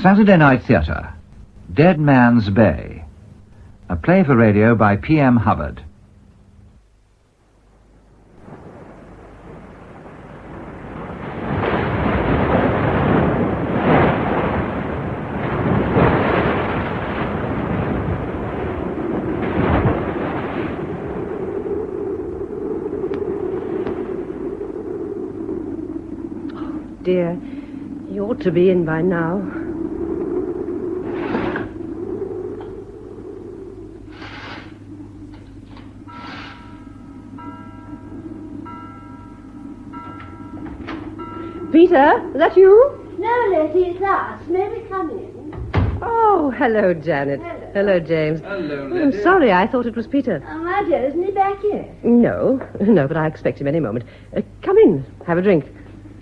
Saturday Night Theatre, Dead Man's Bay, a play for radio by P.M. Hubbard. Dear, he ought to be in by now. Peter, is that you? No, Letty, it's us. May we come in? Oh, hello, Janet. Hello, James. Hello, I'm Letty. sorry, I thought it was Peter. Oh, my dear, isn't he back yet? No, but I expect him any moment. Come in, have a drink.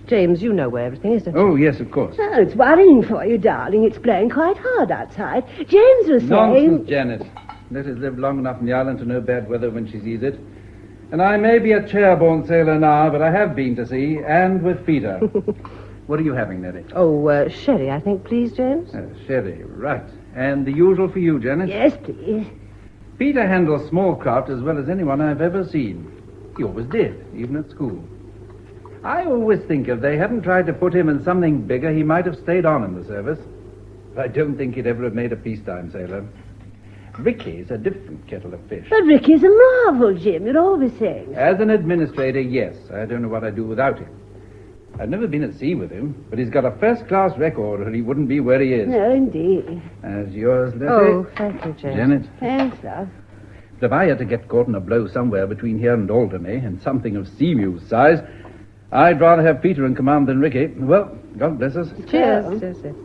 James, you know where everything is, don't you? Oh, yes, of course. Oh, it's worrying for you, darling. It's blowing quite hard outside. James was saying... Nonsense, Janet. Letty's lived long enough in the island to know bad weather when she sees it. And I may be a chair-borne sailor now, but I have been to sea, and with Peter. What are you having, Letty? Oh, sherry, I think, please, James. Sherry, right. And the usual for you, Janet? Yes, please. Peter handles small craft as well as anyone I've ever seen. He always did, even at school. I always think if they hadn't tried to put him in something bigger, he might have stayed on in the service. But I don't think he'd ever have made a peacetime sailor. Rickie's a different kettle of fish. But Rickie's a marvel, Jim. You're always saying. As an administrator, yes. I don't know what I'd do without him. I've never been at sea with him, but he's got a first-class record, or he wouldn't be where he is. No, indeed. As yours, Letty. Oh, thank you, James. Janet. Thanks, love. But if I had to get caught in a blow somewhere between here and Alderney, and something of Seamew's size, I'd rather have Peter in command than Rickie. Well, God bless us. Cheers. Cheers.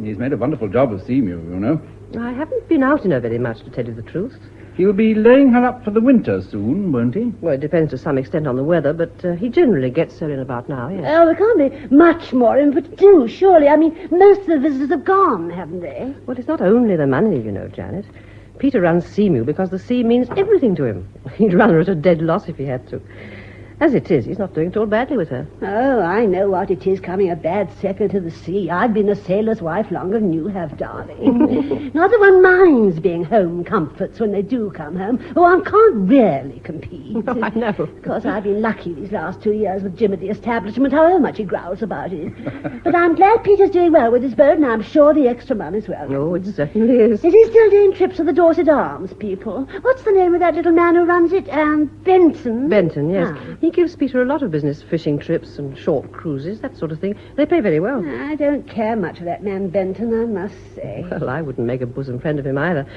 He's made a wonderful job of Seamew, you know. I haven't been out in her very much, to tell you the truth. He'll be laying her up for the winter soon, won't he? Well, it depends to some extent on the weather, but he generally gets her in about now, yes. Oh, there can't be much more in for two, surely. I mean, most of the visitors have gone, haven't they? Well, it's not only the money, you know, Janet. Peter runs Seamew because the sea means everything to him. He'd run her at a dead loss if he had to. As it is, he's not doing at all badly with her. Oh, I know what it is, coming a bad second to the sea. I've been a sailor's wife longer than you have, darling. Not that one minds being home comforts when they do come home. Oh, one can't really compete. Oh, I know. Of course, I've been lucky these last 2 years with Jim at the establishment, however much he growls about it. But I'm glad Peter's doing well with his boat, and I'm sure the extra money's welcome. Oh, it certainly is. Is he still doing trips with the Dorset Arms people? What's the name of that little man who runs it? Benton? Benton, yes. Ah. He gives Peter a lot of business, fishing trips and short cruises, that sort of thing. They pay very well. I don't care much for that man Benton, I must say. Well, I wouldn't make a bosom friend of him either.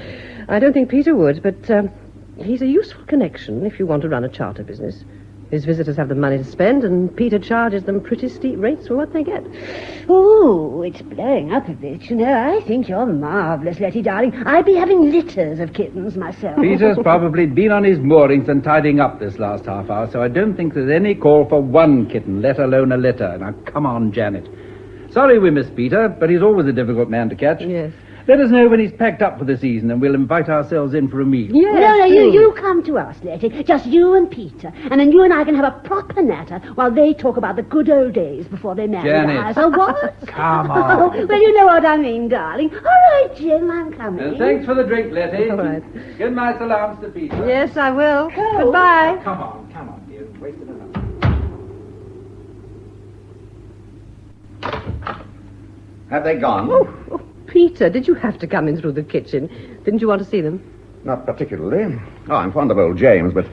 I don't think Peter would, but he's a useful connection if you want to run a charter business. His visitors have the money to spend, and Peter charges them pretty steep rates for what they get. Oh, it's blowing up a bit, you know. I think you're marvellous, Letty, darling. I'd be having litters of kittens myself. Peter's probably been on his moorings and tidying up this last half hour, so I don't think there's any call for one kitten, let alone a litter. Now, come on, Janet. Sorry we missed Peter, but he's always a difficult man to catch. Yes. Let us know when he's packed up for the season, and we'll invite ourselves in for a meal. Yes. No, you come to us, Letty. Just you and Peter. And then you and I can have a proper natter while they talk about the good old days before they married Janet. us. Oh, what? Come Oh, on. well, you know what I mean, darling. All right, Jim, I'm coming. And thanks for the drink, Letty. All right. Give my salams to Peter. Yes, I will. Oh. Goodbye. Come on, dear. Wasted enough. Have they gone? Oh, Peter, did you have to come in through the kitchen? Didn't you want to see them? Not particularly. Oh, I'm fond of old James, but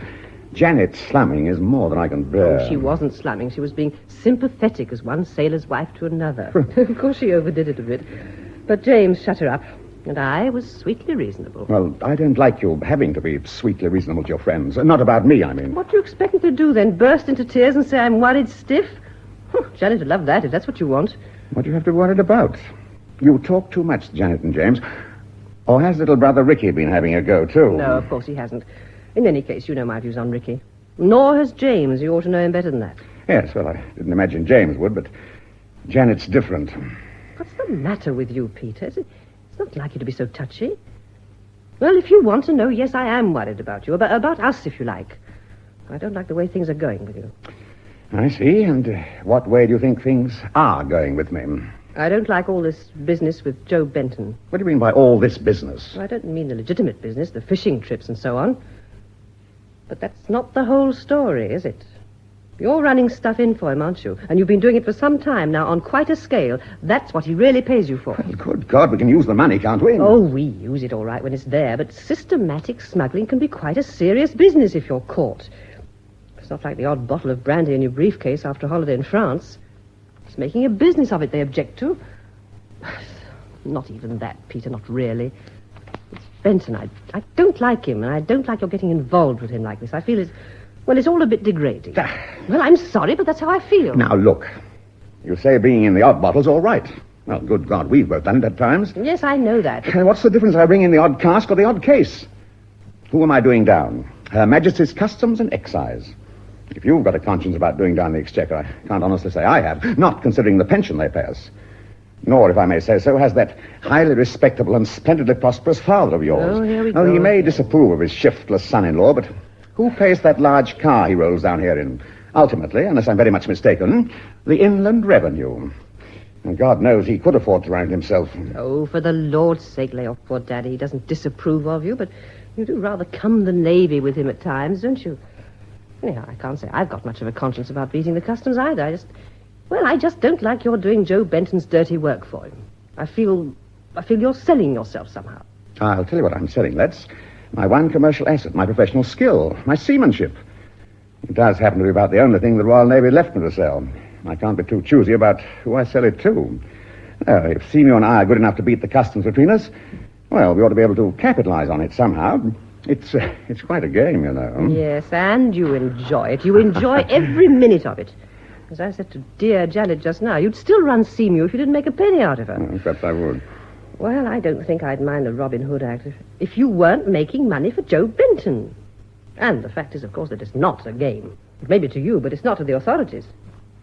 Janet slumming is more than I can bear. Oh, she wasn't slumming. She was being sympathetic as one sailor's wife to another. Of course, she overdid it a bit. But James shut her up, and I was sweetly reasonable. Well, I don't like you having to be sweetly reasonable to your friends. Not about me, I mean. What do you expect me to do then? Burst into tears and say I'm worried stiff? Janet would love that if that's what you want. What do you have to be worried about? You talk too much, Janet and James. Or has little brother Rickie been having a go, too? No, of course he hasn't. In any case, you know my views on Rickie. Nor has James. You ought to know him better than that. Yes, well, I didn't imagine James would, but Janet's different. What's the matter with you, Peter? It's not like you to be so touchy. Well, if you want to know, yes, I am worried about you. About us, if you like. I don't like the way things are going with you. I see. And what way do you think things are going with me? I don't like all this business with Joe Benton. What do you mean by all this business? I don't mean the legitimate business, the fishing trips and so on. But that's not the whole story, is it? You're running stuff in for him, aren't you? And you've been doing it for some time now on quite a scale. That's what he really pays you for. Well, good God, we can use the money, can't we? Oh, we use it all right when it's there, but systematic smuggling can be quite a serious business if you're caught. It's not like the odd bottle of brandy in your briefcase after a holiday in France. It's making a business of it they object to. Not even that, Peter, not really. It's Benton. I don't like him, and I don't like your getting involved with him like this. I feel it's all a bit degrading. Well, I'm sorry, but that's how I feel. Now, look. You say bringing in the odd bottle's all right. Well, good God, we've both done it at times. Yes, I know that. What's the difference if I bring in the odd cask or the odd case? Who am I doing down? Her Majesty's Customs and Excise. If you've got a conscience about doing down the exchequer, I can't honestly say I have, not considering the pension they pay us. Nor, if I may say so, has that highly respectable and splendidly prosperous father of yours. Oh, here we go. He may disapprove of his shiftless son-in-law, but who pays that large car he rolls down here in? Ultimately, unless I'm very much mistaken, the Inland Revenue. And God knows he could afford to run it himself. Oh, for the Lord's sake, lay off poor Daddy. He doesn't disapprove of you, but you do rather cum the Navy with him at times, don't you? Anyhow, I can't say I've got much of a conscience about beating the customs either. I just don't like your doing Joe Benton's dirty work for him. I feel you're selling yourself somehow. I'll tell you what I'm selling, Letts. My one commercial asset, my professional skill, my seamanship. It does happen to be about the only thing the Royal Navy left me to sell. I can't be too choosy about who I sell it to. If Seymour and I are good enough to beat the customs between us, well, we ought to be able to capitalize on it somehow. It's quite a game, you know. Yes, and you enjoy it. You enjoy every minute of it. As I said to dear Janet just now, you'd still run Seymour if you didn't make a penny out of her. Perhaps I would. Well, I don't think I'd mind the Robin Hood Act if you weren't making money for Joe Benton. And the fact is, of course, that it's not a game. It may be to you, but it's not to the authorities.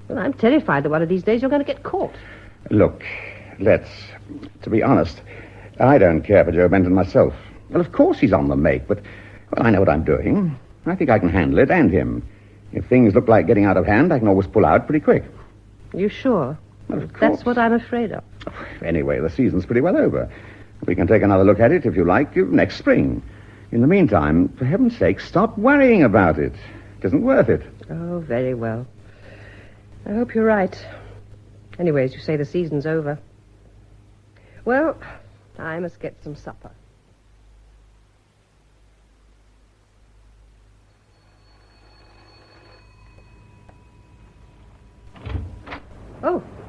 Well, I'm terrified that one of these days you're going to get caught. Look, to be honest, I don't care for Joe Benton myself. Well, of course he's on the make, but I know what I'm doing. I think I can handle it, and him. If things look like getting out of hand, I can always pull out pretty quick. You sure? Well, of course. That's what I'm afraid of. Anyway, the season's pretty well over. We can take another look at it, if you like, next spring. In the meantime, for heaven's sake, stop worrying about it. It isn't worth it. Oh, very well. I hope you're right. Anyways, you say the season's over. Well, I must get some supper.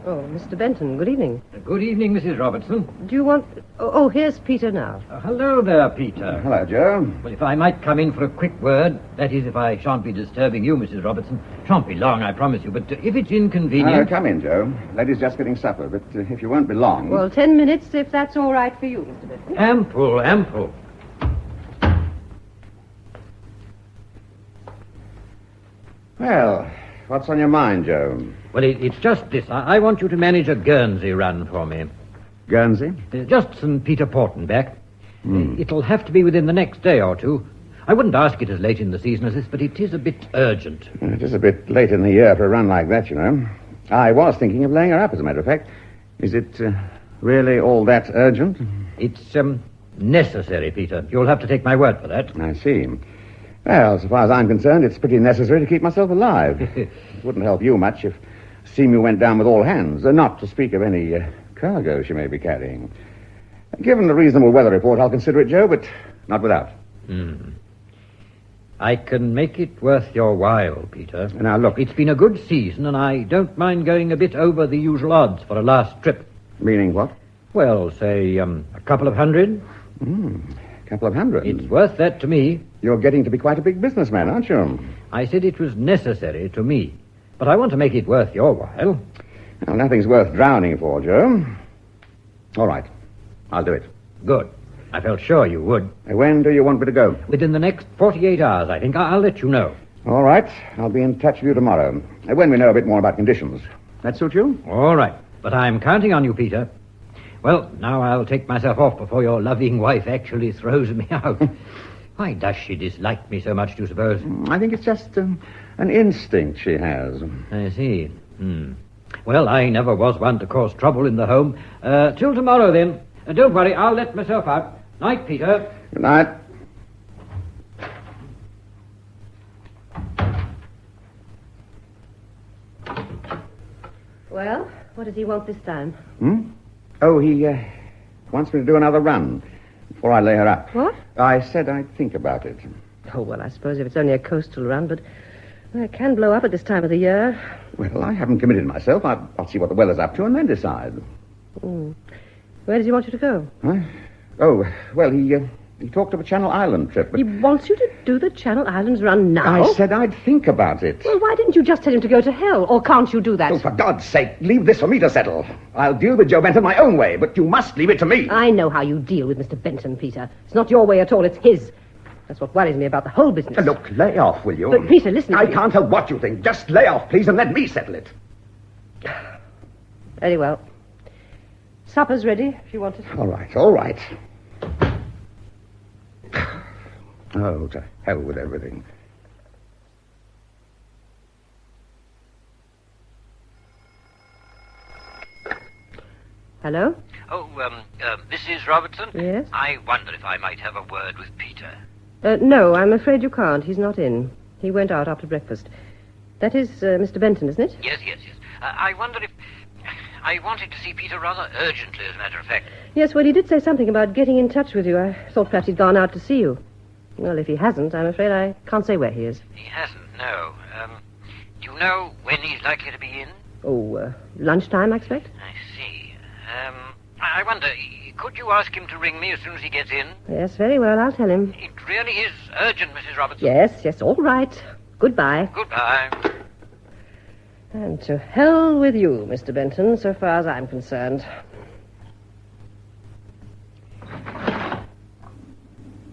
Oh, Mr. Benton, good evening. Good evening, Mrs. Robertson. Do you want... Oh, here's Peter now. Hello there, Peter. Hello, Joe. Well, if I might come in for a quick word, that is, if I shan't be disturbing you, Mrs. Robertson. Shan't be long, I promise you, but if it's inconvenient... Come in, Joe. Lady's just getting supper, but if you won't be long... Well, 10 minutes, if that's all right for you, Mr. Benton. Ample. Well, what's on your mind, Joe? Well, it's just this. I want you to manage a Guernsey run for me. Guernsey? Just St. Peter Porton back. It'll have to be within the next day or two. I wouldn't ask it as late in the season as this, but it is a bit urgent. It is a bit late in the year for a run like that, you know. I was thinking of laying her up, as a matter of fact. Is it really all that urgent? It's necessary, Peter. You'll have to take my word for that. I see. Well, so far as I'm concerned, it's pretty necessary to keep myself alive. It wouldn't help you much if Seymour went down with all hands, not to speak of any cargo she may be carrying. Given a reasonable weather report, I'll consider it, Joe, but not without. I can make it worth your while, Peter. Now, look. It's been a good season, and I don't mind going a bit over the usual odds for a last trip. Meaning what? Well, say, a couple of hundred. A couple of hundred. It's worth that to me. You're getting to be quite a big businessman, aren't you? I said it was necessary to me, but I want to make it worth your while. Well, nothing's worth drowning for, Joe. All right. I'll do it. Good. I felt sure you would. When do you want me to go? Within the next 48 hours, I think. I'll let you know. All right. I'll be in touch with you tomorrow, when we know a bit more about conditions. That suit you? All right. But I'm counting on you, Peter. Well, now I'll take myself off before your loving wife actually throws me out. Why does she dislike me so much, do you suppose? I think it's just an instinct she has. I see. Well, I never was one to cause trouble in the home. Till tomorrow, then. Don't worry, I'll let myself out. Night, Peter. Good night. Well, what does he want this time? Oh, he wants me to do another run before I lay her up. What? I said I'd think about it. Oh, well, I suppose if it's only a coastal run, but it can blow up at this time of the year. Well, I haven't committed myself. I'll see what the weather's up to and then decide. Where does he want you to go? Huh? Oh, well, he talked of a Channel Island trip, but He wants you to do the Channel Islands run now? I said I'd think about it. Well, why didn't you just tell him to go to hell? Or can't you do that? Oh, for God's sake, leave this for me to settle. I'll deal with Joe Benson my own way, but you must leave it to me. I know how you deal with Mr. Benton, Peter. It's not your way at all, it's his. That's what worries me about the whole business. Look, lay off, will you? But, Peter, listen to I me. can't help what you think. Just lay off, please, and let me settle it. Very well. Supper's ready, if you want it. All right, all right. Oh, to hell with everything. Hello? Oh, Mrs. Robertson? Yes? I wonder if I might have a word with Peter. No, I'm afraid you can't. He's not in. He went out after breakfast. That is Mr. Benton, isn't it? Yes. I wonder if... I wanted to see Peter rather urgently, as a matter of fact. Yes, well, he did say something about getting in touch with you. I thought perhaps he'd gone out to see you. Well, if he hasn't, I'm afraid I can't say where he is. He hasn't, no. Do you know when he's likely to be in? Oh, lunchtime, I expect? I see. I wonder, could you ask him to ring me as soon as he gets in? Yes, very well, I'll tell him. It really is urgent, Mrs. Robertson. Yes, all right. Goodbye. Goodbye. And to hell with you, Mr. Benton, so far as I'm concerned.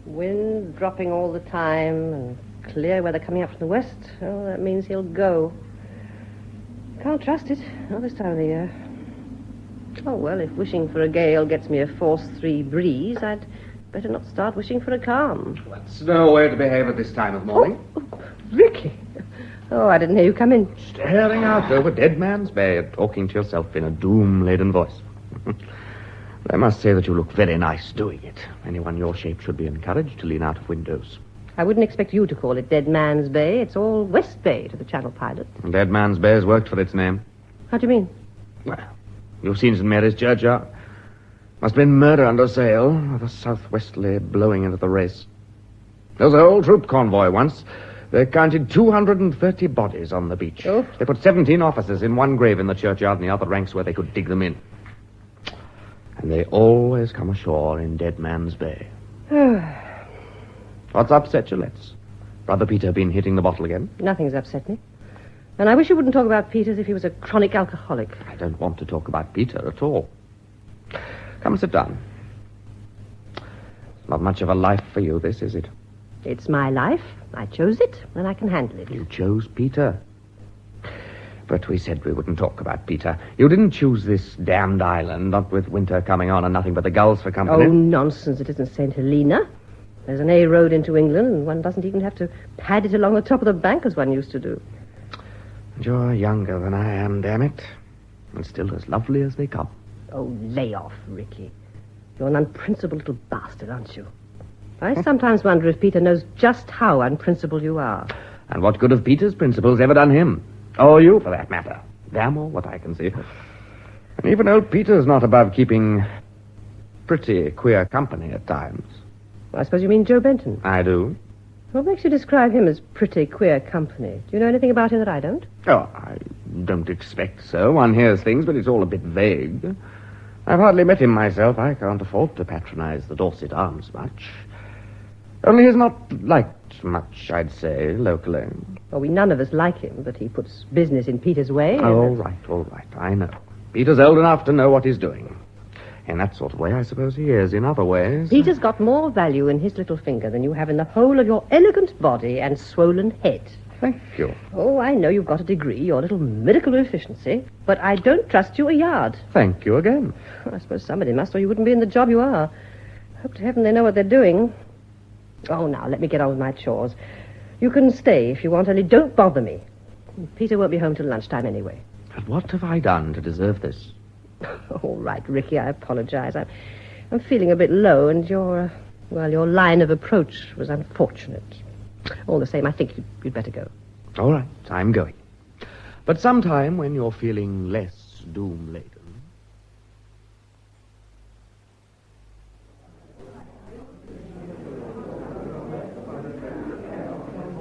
Wind dropping all the time and clear weather coming up from the west. Oh, that means he'll go. Can't trust it, not this time of the year. Oh, well, if wishing for a gale gets me a force 3 breeze, I'd better not start wishing for a calm. That's no way to behave at this time of morning. Rickie! Oh, I didn't hear you come in. Staring out over Dead Man's Bay and talking to yourself in a doom-laden voice. I must say that you look very nice doing it. Anyone your shape should be encouraged to lean out of windows. I wouldn't expect you to call it Dead Man's Bay. It's all West Bay to the Channel pilot. Dead Man's Bay has worked for its name. How do you mean? Well, you've seen St. Mary's Churchyard. Must have been murder under sail, with a southwesterly blowing into the race. There was a whole troop convoy once. They counted 230 bodies on the beach. Oh. They put 17 officers in one grave in the churchyard and the other ranks where they could dig them in. And they always come ashore in Dead Man's Bay. What's upset you, Letts? Brother Peter been hitting the bottle again? Nothing's upset me. And I wish you wouldn't talk about Peter as if he was a chronic alcoholic. I don't want to talk about Peter at all. Come sit down. Not much of a life for you, this, is it? It's my life. I chose it, and I can handle it. You chose Peter. But we said we wouldn't talk about Peter. You didn't choose this damned island, not with winter coming on and nothing but the gulls for company. Oh, nonsense. It isn't St. Helena. There's an A road into England, and one doesn't even have to pad it along the top of the bank as one used to do. You're younger than I am, damn it. And still as lovely as they come. Oh, lay off, Rickie. You're an unprincipled little bastard, aren't you? I sometimes wonder if Peter knows just how unprincipled you are. And what good have Peter's principles ever done him? Or you, for that matter. Damn all what I can see. And even old Peter's not above keeping pretty queer company at times. I suppose you mean Joe Benton. I do. What makes you describe him as pretty queer company? Do you know anything about him that I don't? Oh, I don't expect so. One hears things, but it's all a bit vague. I've hardly met him myself. I can't afford to patronize the Dorset Arms much. Only he's not liked much, I'd say, locally. Well, we none of us like him, but he puts business in Peter's way. All right, I know. Peter's old enough to know what he's doing. In that sort of way, I suppose he is. In other ways... Peter's got more value in his little finger than you have in the whole of your elegant body and swollen head. Thank you. Oh, I know you've got a degree, your little medical efficiency, but I don't trust you a yard. Thank you again. I suppose somebody must, or you wouldn't be in the job you are. Hope to heaven they know what they're doing. Oh, now, let me get on with my chores. You can stay if you want, only don't bother me. Peter won't be home till lunchtime anyway. But what have I done to deserve this? All right, Rickie, I apologize. I'm feeling a bit low, and your line of approach was unfortunate. All the same, I think you'd better go. All right, I'm going. But sometime when you're feeling less doom-laden.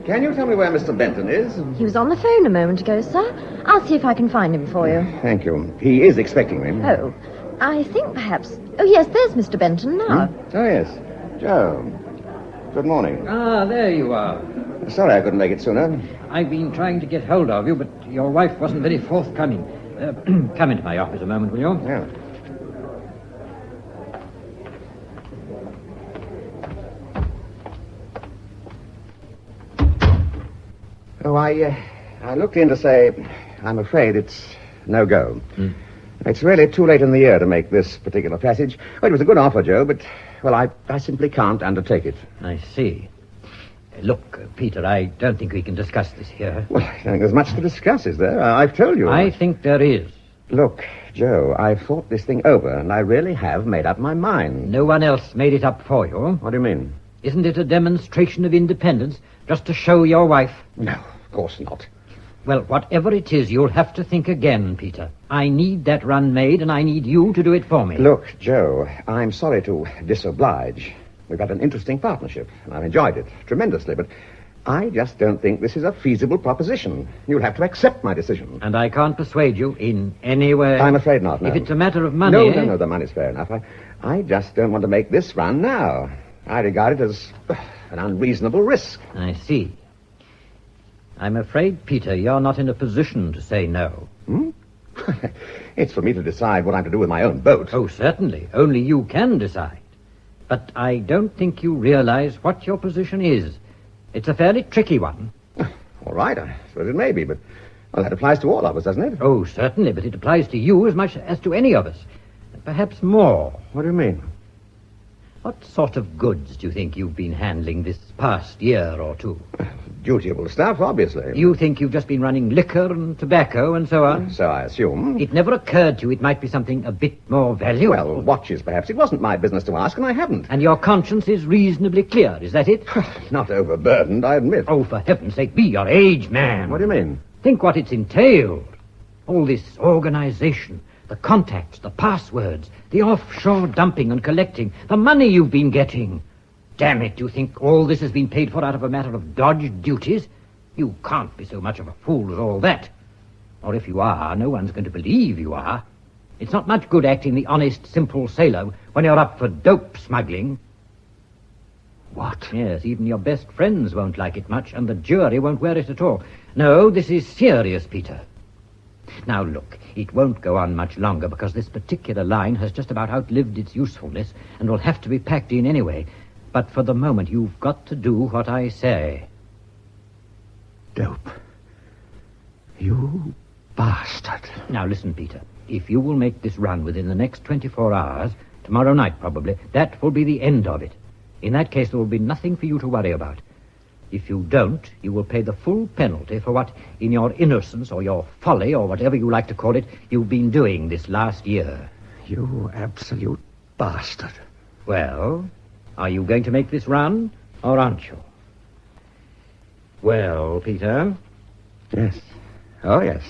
Can you tell me where Mr. Benton is? He was on the phone a moment ago, sir. I'll see if I can find him for you. Thank you. He is expecting me. Oh, I think perhaps... Oh, yes, there's Mr. Benton now. Oh, yes. Joe. Good morning. Ah, there you are. Sorry I couldn't make it sooner. I've been trying to get hold of you, but your wife wasn't very forthcoming. Come into my office a moment, will you? Yeah. Oh, I looked in to say, I'm afraid it's no go. It's really too late in the year to make this particular passage. Well, it was a good offer, Joe, but, well, I simply can't undertake it. I see. Look, Peter, I don't think we can discuss this here. Well, I don't think there's much to discuss, is there? I've told you. I think there is. Look, Joe, I've thought this thing over, and I really have made up my mind. No one else made it up for you. What do you mean? Isn't it a demonstration of independence, just to show your wife? No, of course not. Well, whatever it is, you'll have to think again, Peter. I need that run made, and I need you to do it for me. Look, Joe, I'm sorry to disoblige. We've had an interesting partnership, and I've enjoyed it tremendously, but I just don't think this is a feasible proposition. You'll have to accept my decision. And I can't persuade you in any way? I'm afraid not, no. If it's a matter of money... No, the money's fair enough. I just don't want to make this run now. I regard it as an unreasonable risk. I see. I'm afraid, Peter, you're not in a position to say no. It's for me to decide what I'm to do with my own boat. Oh, certainly. Only you can decide. But I don't think you realize what your position is. It's a fairly tricky one. All right, I suppose it may be, but well, that applies to all of us, doesn't it? Oh, certainly, but it applies to you as much as to any of us. Perhaps more. What do you mean? What sort of goods do you think you've been handling this past year or two? Dutiable stuff, obviously. You think you've just been running liquor and tobacco and so on? So I assume. It never occurred to you it might be something a bit more valuable? Well, watches, perhaps. It wasn't my business to ask, and I haven't. And your conscience is reasonably clear, is that it? Not overburdened, I admit. Oh, for heaven's sake, be your age, man. What do you mean? Think what it's entailed. All this organization, the contacts, the passwords, the offshore dumping and collecting, the money you've been getting. Damn it, do you think all this has been paid for out of a matter of dodged duties? You can't be so much of a fool as all that. Or if you are, no one's going to believe you are. It's not much good acting the honest, simple sailor when you're up for dope smuggling. What? Yes, even your best friends won't like it much, and the jury won't wear it at all. No, this is serious, Peter. Now, look, it won't go on much longer because this particular line has just about outlived its usefulness and will have to be packed in anyway. But for the moment, you've got to do what I say. Dope. You bastard. Now, listen, Peter. If you will make this run within the next 24 hours, tomorrow night probably, that will be the end of it. In that case, there will be nothing for you to worry about. If you don't, you will pay the full penalty for what, in your innocence or your folly or whatever you like to call it, you've been doing this last year. You absolute bastard. Well, are you going to make this run, or aren't you? Well, Peter? Yes. Oh, yes.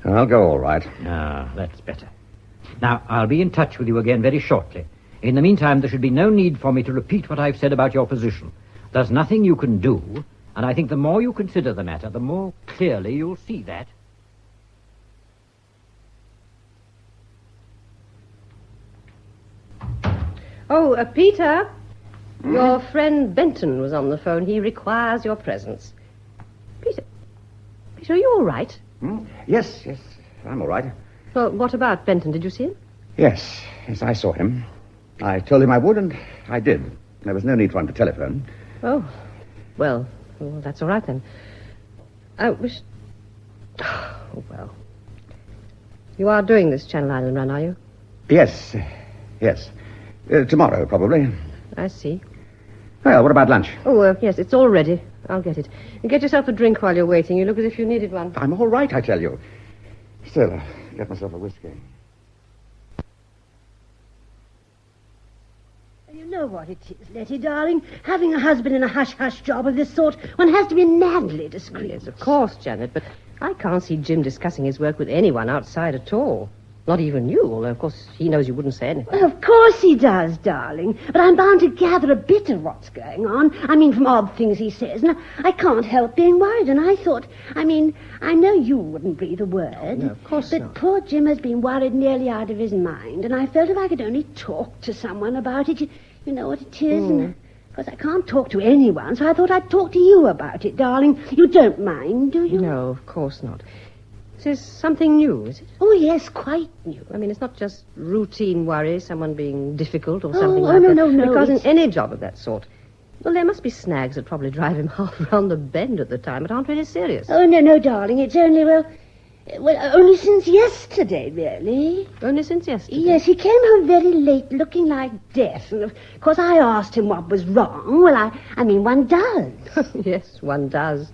I'll go all right. Ah, that's better. Now, I'll be in touch with you again very shortly. In the meantime, there should be no need for me to repeat what I've said about your position. There's nothing you can do, and I think the more you consider the matter, the more clearly you'll see that. Oh, Peter, your friend Benton was on the phone. He requires your presence. Peter, are you all right? Yes, I'm all right. Well, what about Benton? Did you see him? Yes, I saw him. I told him I would, and I did. There was no need for him to telephone. Oh, well, that's all right then. I wish... Oh, well. You are doing this Channel Island run, are you? Yes. Tomorrow, probably. I see. Well, what about lunch? Oh, yes, it's all ready. I'll get it. You get yourself a drink while you're waiting. You look as if you needed one. I'm all right, I tell you. Still, I'll get myself a whiskey. You know what it is, Letty, darling. Having a husband in a hush-hush job of this sort, one has to be madly discreet. Yes, of course, Janet, but I can't see Jim discussing his work with anyone outside at all. Not even you, although, of course, he knows you wouldn't say anything. Well, of course he does, darling. But I'm bound to gather a bit of what's going on. I mean, from odd things he says. And I can't help being worried. And I thought, I know you wouldn't breathe a word. Oh, no, of course but not. Poor Jim has been worried nearly out of his mind. And I felt if I could only talk to someone about it. You know what it is. And, of course, I can't talk to anyone, so I thought I'd talk to you about it, darling. You don't mind, do you? No, of course not. This is something new, is it? Oh, yes, quite new. I mean, it's not just routine worry, someone being difficult or Oh, something oh, like that. no, Because it's- in any job of that sort, well, there must be snags that probably drive him half round the bend at the time, but aren't really serious. Oh, no, darling. It's only, well, only since yesterday, really. Only since yesterday? Yes, he came home very late, looking like death. And, of course, I asked him what was wrong. Well, I mean, one does. Yes, one does.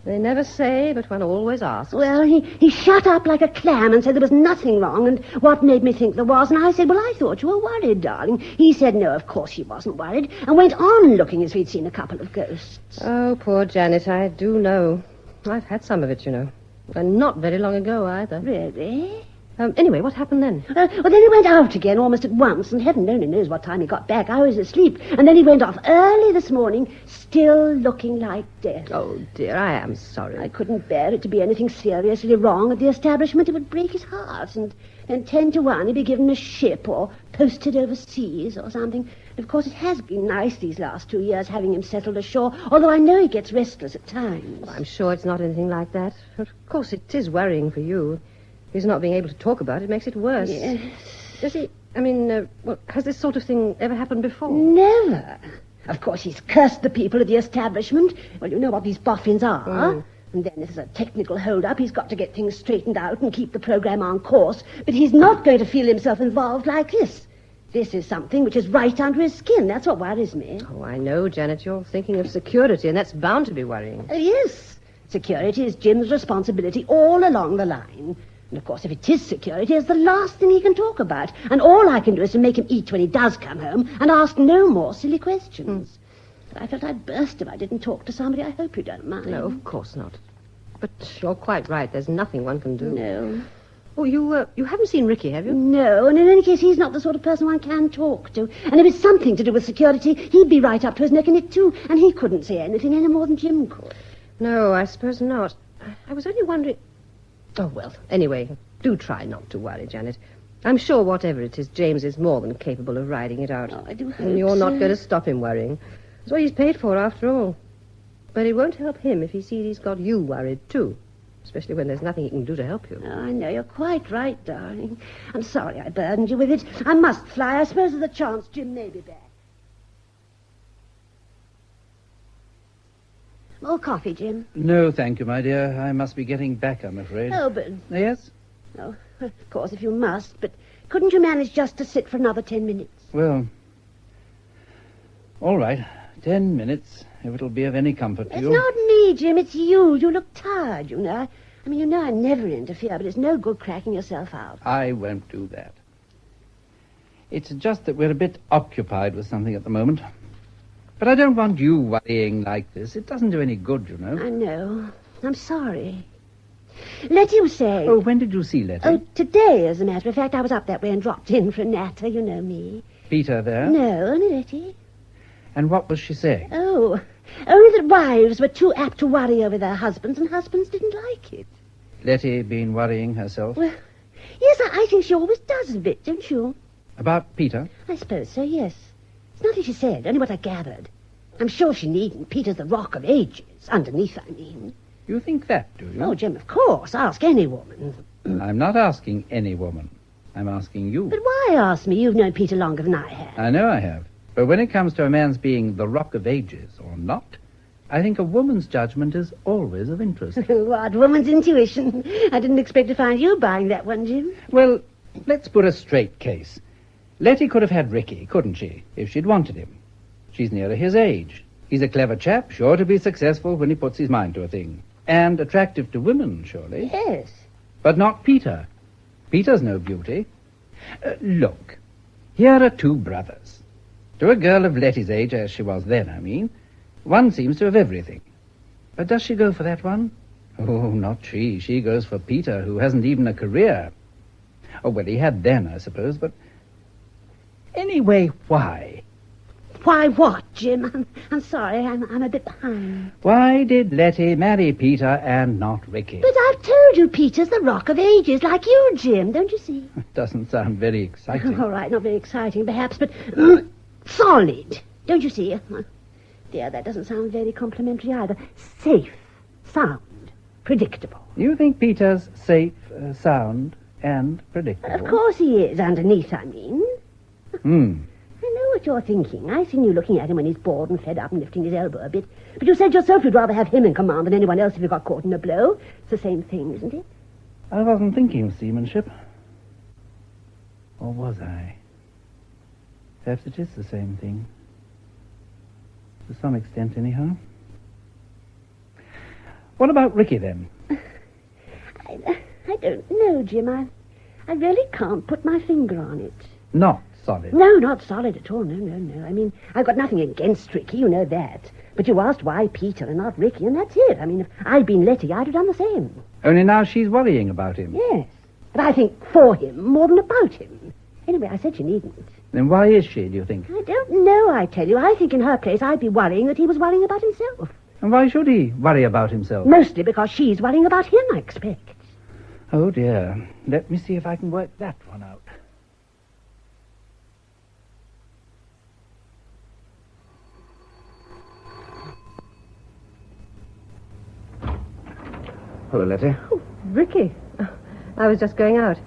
They never say, but one always asks. Well, he shut up like a clam and said there was nothing wrong, and what made me think there was. And I said, well, I thought you were worried, darling. He said, no, of course he wasn't worried, and went on looking as if he'd seen a couple of ghosts. Oh, poor Janet, I do know. I've had some of it, you know. And not very long ago, either. Really? Anyway, what happened then? Well, then he went out again almost at once, and heaven only knows what time he got back. I was asleep. And then he went off early this morning, still looking like death. Oh, dear, I am sorry. I couldn't bear it to be anything seriously wrong at the establishment. It would break his heart. And then 10 to 1, he'd be given a ship or posted overseas or something. And of course, it has been nice these last 2 years having him settled ashore, although I know he gets restless at times. I'm sure it's not anything like that. Of course, it is worrying for you. His not being able to talk about it makes it worse. Yes. Does he... has this sort of thing ever happened before? Never. Of course, he's cursed the people at the establishment. Well, you know what these boffins are. Mm. And then if there's a technical hold-up, he's got to get things straightened out and keep the program on course. But he's not going to feel himself involved like this. This is something which is right under his skin. That's what worries me. Oh, I know, Janet. You're thinking of security, and that's bound to be worrying. Yes. Security is Jim's responsibility all along the line. And, of course, if it is security, it's the last thing he can talk about. And all I can do is to make him eat when he does come home and ask no more silly questions. But I felt I'd burst if I didn't talk to somebody. I hope you don't mind. No, of course not. But you're quite right. There's nothing one can do. No. Oh, you haven't seen Rickie, have you? No, and in any case, he's not the sort of person one can talk to. And if it's something to do with security, he'd be right up to his neck in it, too. And he couldn't say anything any more than Jim could. No, I suppose not. I was only wondering... Oh, well, anyway, do try not to worry, Janet. I'm sure whatever it is, James is more than capable of riding it out. Oh, I do hope And you're not so. going to stop him worrying. That's what he's paid for, after all. But it won't help him if he sees he's got you worried, too. Especially when there's nothing he can do to help you. Oh, I know, you're quite right, darling. I'm sorry I burdened you with it. I must fly. I suppose there's a chance Jim may be back. More coffee, Jim? No, thank you, my dear. I must be getting back, I'm afraid. Oh, but... Yes? Oh, of course, if you must. But couldn't you manage just to sit for another 10 minutes? Well, all right. 10 minutes, if it'll be of any comfort to It's you. not me, Jim. It's you. You look tired, you know. I mean, you know I never interfere, but it's no good cracking yourself out. I won't do that. It's just that we're a bit occupied with something at the moment. But I don't want you worrying like this. It doesn't do any good, you know. I know. I'm sorry. Letty was saying... Oh, when did you see Letty? Oh, today, as a matter of fact. I was up that way and dropped in for a natter, you know me. Peter there? No, only Letty. And what was she saying? Oh, only that wives were too apt to worry over their husbands, and husbands didn't like it. Letty been worrying herself? Well, yes, I think she always does a bit, don't you? About Peter? I suppose so, yes. It's nothing she said, only what I gathered. I'm sure she needn't. Peter's the rock of ages. Underneath, I mean. You think that, do you? Oh, Jim, of course. Ask any woman. I'm not asking any woman. I'm asking you. But why ask me? You've known Peter longer than I have. I know I have. But when it comes to a man's being the rock of ages or not, I think a woman's judgment is always of interest. What woman's intuition. I didn't expect to find you buying that one, Jim. Well, let's put a straight case. Letty could have had Rickie, couldn't she, if she'd wanted him? She's nearer his age. He's a clever chap, sure to be successful when he puts his mind to a thing. And attractive to women, surely. Yes. But not Peter. Peter's no beauty. Look, here are two brothers. To a girl of Letty's age, as she was then, I mean, one seems to have everything. But does she go for that one? Oh, not she. She goes for Peter, who hasn't even a career. Oh, well, he had then, I suppose, but... Anyway, why? Why what, Jim? I'm sorry, I'm a bit behind. Why did Letty marry Peter and not Rickie? But I've told you Peter's the rock of ages, like you, Jim, don't you see? Doesn't sound very exciting. All right, not very exciting, perhaps, but solid, don't you see? Dear, that doesn't sound very complimentary either. Safe, sound, predictable. You think Peter's safe, sound, and predictable? Of course he is, underneath, I mean. I know what you're thinking. I've seen you looking at him when he's bored and fed up and lifting his elbow a bit. But you said yourself you'd rather have him in command than anyone else if you got caught in a blow. It's the same thing, isn't it? I wasn't thinking of seamanship. Or was I? Perhaps it is the same thing. To some extent, anyhow. What about Rickie, then? I don't know, Jim. I really can't put my finger on it. Not solid. No, not solid at all. No. I mean, I've got nothing against Rickie, you know that. But you asked why Peter and not Rickie, and that's it. I mean, if I'd been Letty, I'd have done the same. Only now she's worrying about him. Yes. But I think for him more than about him. Anyway, I said you needn't. Then why is she, do you think? I don't know, I tell you. I think in her place I'd be worrying that he was worrying about himself. And why should he worry about himself? Mostly because she's worrying about him, I expect. Oh, dear. Let me see if I can work that one out. Hello, Letty. Oh, Rickie. I was just going out.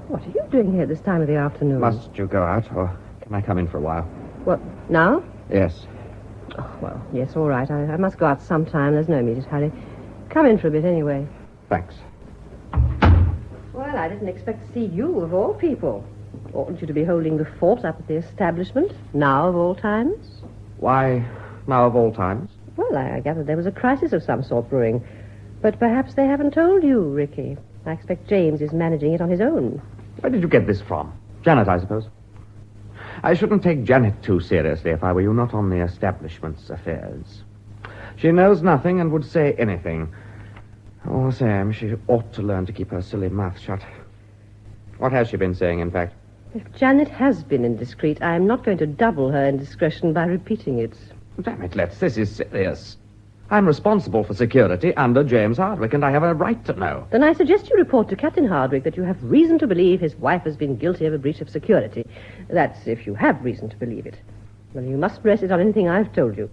What are you doing here this time of the afternoon? Must you go out, or can I come in for a while? What, now? Yes. Oh, well, yes, all right. I must go out sometime. There's no immediate hurry. Come in for a bit anyway. Thanks. Well, I didn't expect to see you, of all people. Oughtn't you to be holding the fort up at the establishment, now of all times? Why now of all times? Well, I gathered there was a crisis of some sort brewing. But perhaps they haven't told you, Rickie. I expect James is managing it on his own. Where did you get this from? Janet, I suppose. I shouldn't take Janet too seriously if I were you, not on the establishment's affairs. She knows nothing and would say anything. All the same, she ought to learn to keep her silly mouth shut. What has she been saying, in fact? If Janet has been indiscreet, I am not going to double her indiscretion by repeating it. Damn it, Letts, this is serious. I'm responsible for security under James Hardwicke, and I have a right to know. Then I suggest you report to Captain Hardwicke that you have reason to believe his wife has been guilty of a breach of security. That's if you have reason to believe it. Well, you must rest it on anything I've told you.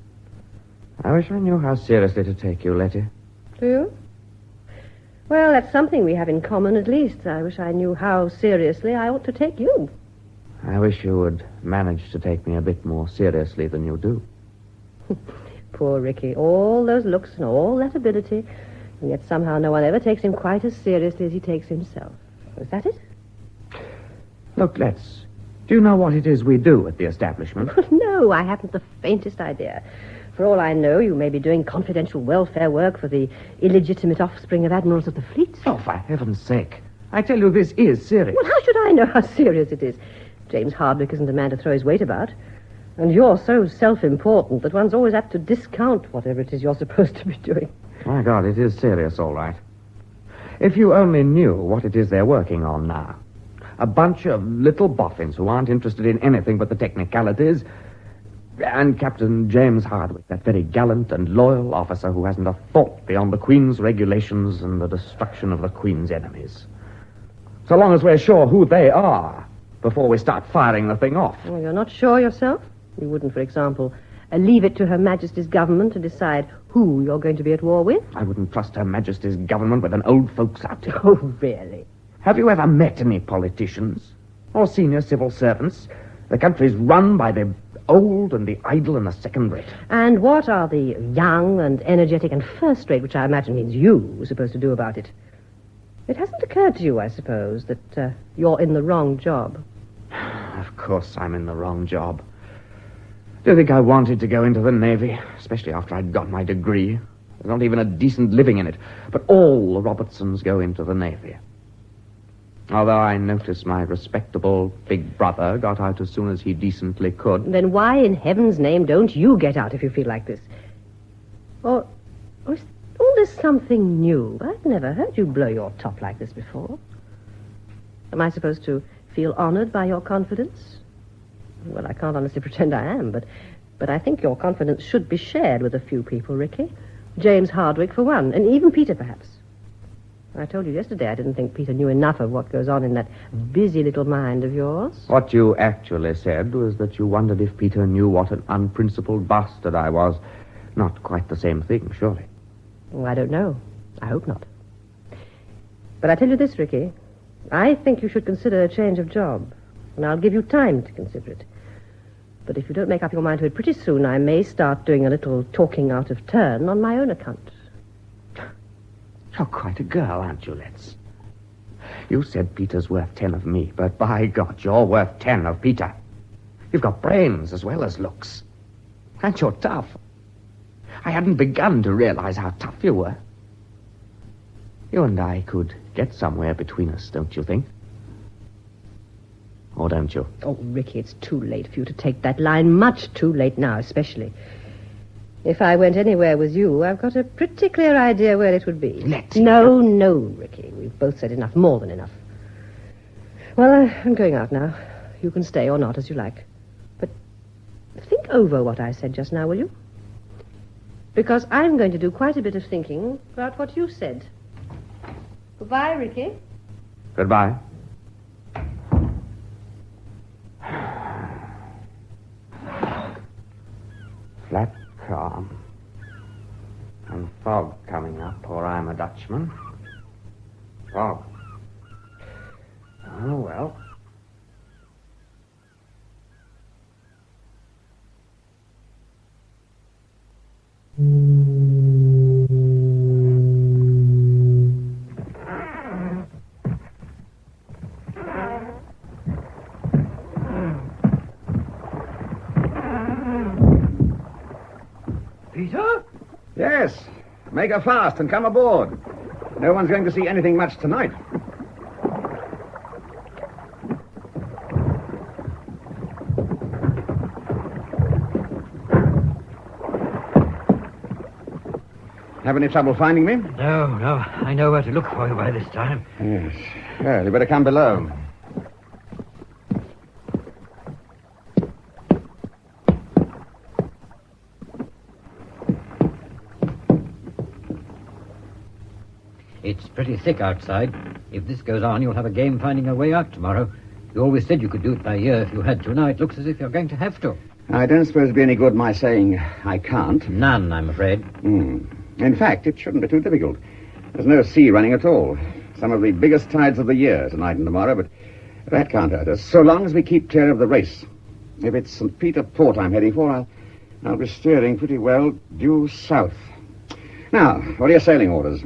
I wish I knew how seriously to take you, Letty. Do you? Well, that's something we have in common, at least. I wish I knew how seriously I ought to take you. I wish you would manage to take me a bit more seriously than you do. Poor Rickie. All those looks and all that ability, and yet somehow no one ever takes him quite as seriously as he takes himself. Is that it? Look, Letts, do you know what it is we do at the establishment? No, I haven't the faintest idea. For all I know, you may be doing confidential welfare work for the illegitimate offspring of admirals of the fleet. Oh, for heaven's sake. I tell you, this is serious. Well, how should I know how serious it is? James Hardwicke isn't a man to throw his weight about. And you're so self-important that one's always apt to discount whatever it is you're supposed to be doing. My God, it is serious, all right. If you only knew what it is they're working on now. A bunch of little boffins who aren't interested in anything but the technicalities. And Captain James Hardwicke, that very gallant and loyal officer who hasn't a thought beyond the Queen's regulations and the destruction of the Queen's enemies. So long as we're sure who they are before we start firing the thing off. Well, you're not sure yourself? You wouldn't, for example, leave it to Her Majesty's government to decide who you're going to be at war with? I wouldn't trust Her Majesty's government with an old folks outfit. Oh, really? Have you ever met any politicians or senior civil servants? The country's run by the old and the idle and the second-rate. And what are the young and energetic and first-rate, which I imagine means you, supposed to do about it? It hasn't occurred to you, I suppose, that you're in the wrong job. Of course I'm in the wrong job. Do you think I wanted to go into the Navy, especially after I'd got my degree? There's not even a decent living in it. But all the Robertsons go into the Navy. Although I notice my respectable big brother got out as soon as he decently could. Then why in heaven's name don't you get out if you feel like this? Or is all this something new? I've never heard you blow your top like this before. Am I supposed to feel honored by your confidence? Well, I can't honestly pretend I am, but I think your confidence should be shared with a few people, Rickie. James Hardwicke, for one, and even Peter, perhaps. I told you yesterday I didn't think Peter knew enough of what goes on in that busy little mind of yours. What you actually said was that you wondered if Peter knew what an unprincipled bastard I was. Not quite the same thing, surely. Oh, I don't know. I hope not. But I tell you this, Rickie. I think you should consider a change of job. And I'll give you time to consider it. But if you don't make up your mind to it pretty soon, I may start doing a little talking out of turn on my own account. You're quite a girl, aren't you, Letts? You said Peter's worth 10 of me, but by God, you're worth 10 of Peter. You've got brains as well as looks. And you're tough. I hadn't begun to realize how tough you were. You and I could get somewhere between us, don't you think? Or don't you? Oh, Rickie, it's too late for you to take that line. Much too late now, especially. If I went anywhere with you, I've got a pretty clear idea where it would be. Letty. No, Rickie. We've both said enough, more than enough. Well, I'm going out now. You can stay or not, as you like. But think over what I said just now, will you? Because I'm going to do quite a bit of thinking about what you said. Goodbye, Rickie. Goodbye. Flat calm. And fog coming up, or I'm a Dutchman. Fog. Oh, well. Peter? Yes. Make her fast and come aboard. No one's going to see anything much tonight. Have any trouble finding me? No. I know where to look for you by this time. Yes. Well, you better come below. It's pretty thick outside. If this goes on, you'll have a game finding your way out tomorrow. You always said you could do it by ear if you had to. Now it looks as if you're going to have to. I don't suppose it'd be any good my saying I can't. None, I'm afraid. In fact, it shouldn't be too difficult. There's no sea running at all. Some of the biggest tides of the year, tonight and tomorrow, but that can't hurt us, so long as we keep clear of the race. If it's St. Peter Port I'm heading for, I'll be steering pretty well due south. Now, what are your sailing orders?